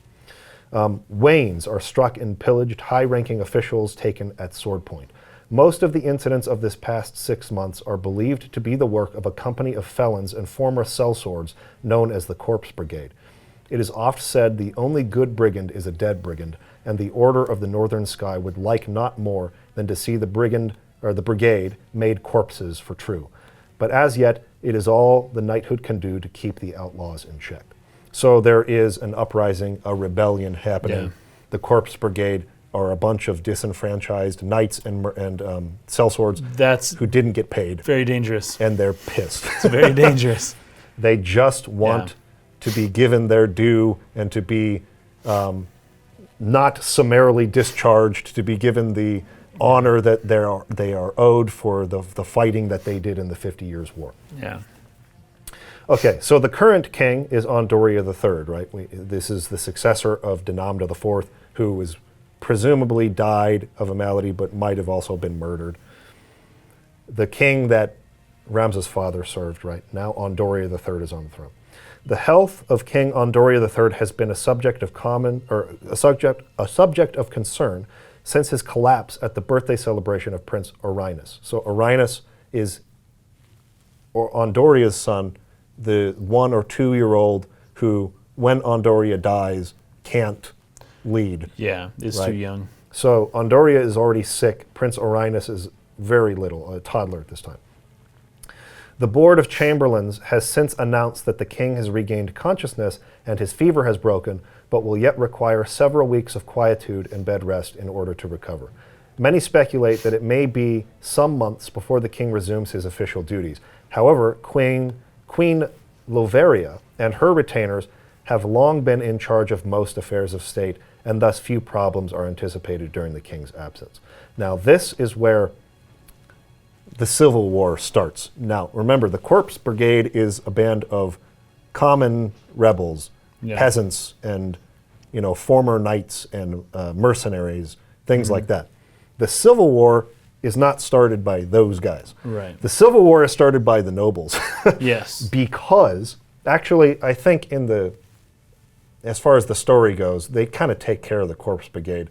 Wains are struck and pillaged, high-ranking officials taken at sword point. Most of the incidents of this past 6 months are believed to be the work of a company of felons and former sellswords known as the Corpse Brigade. It is oft said the only good brigand is a dead brigand, and the Order of the Northern Sky would like not more than to see the brigade made corpses for true. But as yet, it is all the knighthood can do to keep the outlaws in check. So there is an uprising, a rebellion happening. Yeah. The Corpse Brigade are a bunch of disenfranchised knights and sellswords who didn't get paid. Very dangerous. And they're pissed. It's very dangerous. They just want to be given their due and to be not summarily discharged, to be given the honor that they are owed for the fighting that they did in the 50 Years' War. Yeah. Okay, so the current king is Ondoria III, right? This is the successor of Denamda IV, who was presumably died of a malady, but might have also been murdered. The king that Ramses' father served, right? Now Ondoria III is on the throne. The health of King Ondoria III has been a subject of concern since his collapse at the birthday celebration of Prince Orinus. So Orinus is Ondoria's son, the 1 or 2 year old who, when Ondoria dies, can't lead. Yeah, is right? too young. So Ondoria is already sick. Prince Orinus is very little, a toddler at this time. The Board of Chamberlains has since announced that the king has regained consciousness and his fever has broken, but will yet require several weeks of quietude and bed rest in order to recover. Many speculate that it may be some months before the king resumes his official duties. However, Queen Loveria and her retainers have long been in charge of most affairs of state, and thus few problems are anticipated during the king's absence. Now, this is where the Civil War starts. Now, remember, the Corpse Brigade is a band of common rebels, peasants, and former knights and mercenaries, things like that. The Civil War is not started by those guys. Right. The Civil War is started by the nobles. Yes. Because, actually, I think as far as the story goes, they kind of take care of the Corpse Brigade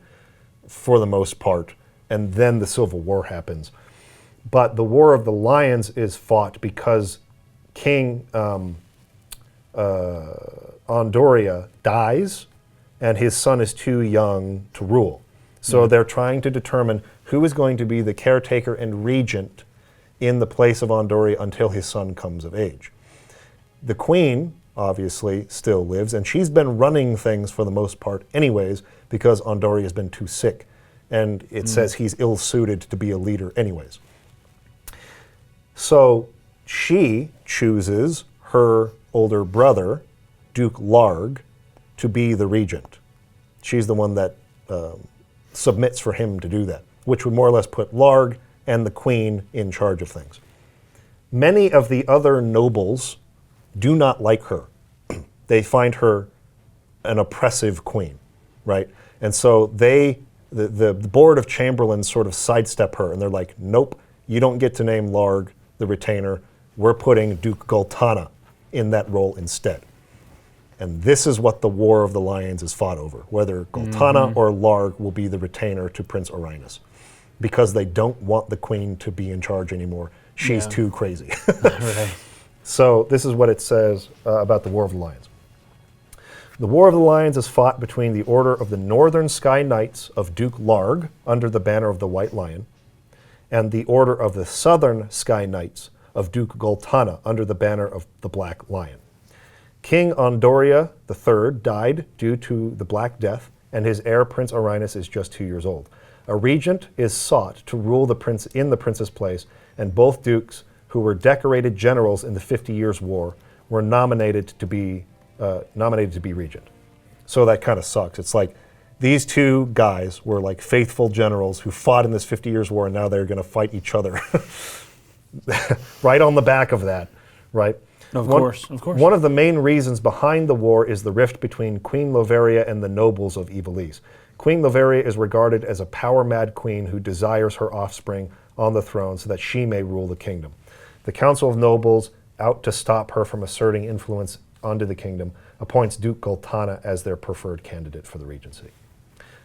for the most part, and then the Civil War happens. But the War of the Lions is fought because King Ondoria dies, and his son is too young to rule. So they're trying to determine who is going to be the caretaker and regent in the place of Ondoria until his son comes of age. The queen, obviously, still lives, and she's been running things for the most part anyways because Ondoria has been too sick, and it says he's ill-suited to be a leader anyways. So she chooses her older brother, Duke Larg, to be the regent. She's the one that submits for him to do that, which would more or less put Larg and the queen in charge of things. Many of the other nobles do not like her. They find her an oppressive queen, right? And so the Board of Chamberlains sort of sidestep her, and they're like, nope, you don't get to name Larg the retainer. We're putting Duke Gultana in that role instead. And this is what the War of the Lions is fought over, whether Gultana or Larg will be the retainer to Prince Orinus, because they don't want the queen to be in charge anymore. She's too crazy. Right. So this is what it says about the War of the Lions. The War of the Lions is fought between the Order of the Northern Sky Knights of Duke Larg under the banner of the White Lion, and the Order of the Southern Sky Knights of Duke Gultana under the banner of the Black Lion. King Ondoria III died due to the Black Death, and his heir Prince Orinus is just 2 years old. A regent is sought to rule the prince in the prince's place, and both dukes, who were decorated generals in the 50 Years' War, were nominated to be regent. So that kind of sucks. It's like these two guys were like faithful generals who fought in this 50 Years' War, and now they're going to fight each other. Right on the back of that, right? Of course. One of the main reasons behind the war is the rift between Queen Loveria and the nobles of Ivalice. Queen Loveria is regarded as a power-mad queen who desires her offspring on the throne so that she may rule the kingdom. The Council of Nobles, out to stop her from asserting influence onto the kingdom, appoints Duke Gultana as their preferred candidate for the regency.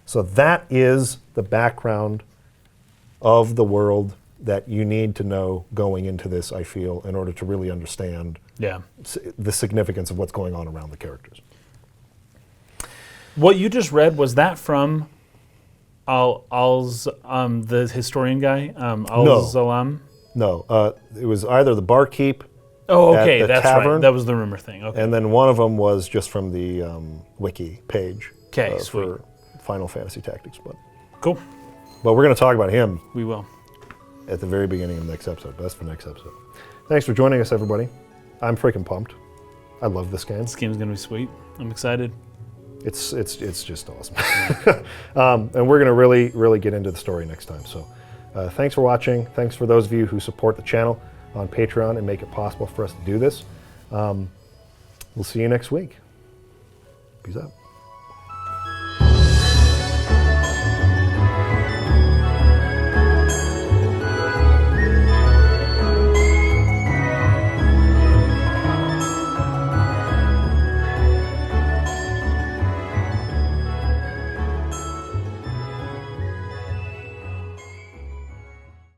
So that is the background of the world that you need to know going into this, I feel, in order to really understand the significance of what's going on around the characters. What you just read, was that from the historian guy, Al-Zalam? No, it was either the barkeep at the that's tavern. Right. That was the rumor thing. Okay. And then one of them was just from the wiki page for Final Fantasy Tactics. Cool. But we're going to talk about him. We will. At the very beginning of the next episode. That's for next episode. Thanks for joining us, everybody. I'm freaking pumped. I love this game. This game's going to be sweet. I'm excited. It's just awesome. And we're going to really, really get into the story next time. So thanks for watching. Thanks for those of you who support the channel on Patreon and make it possible for us to do this. We'll see you next week. Peace out.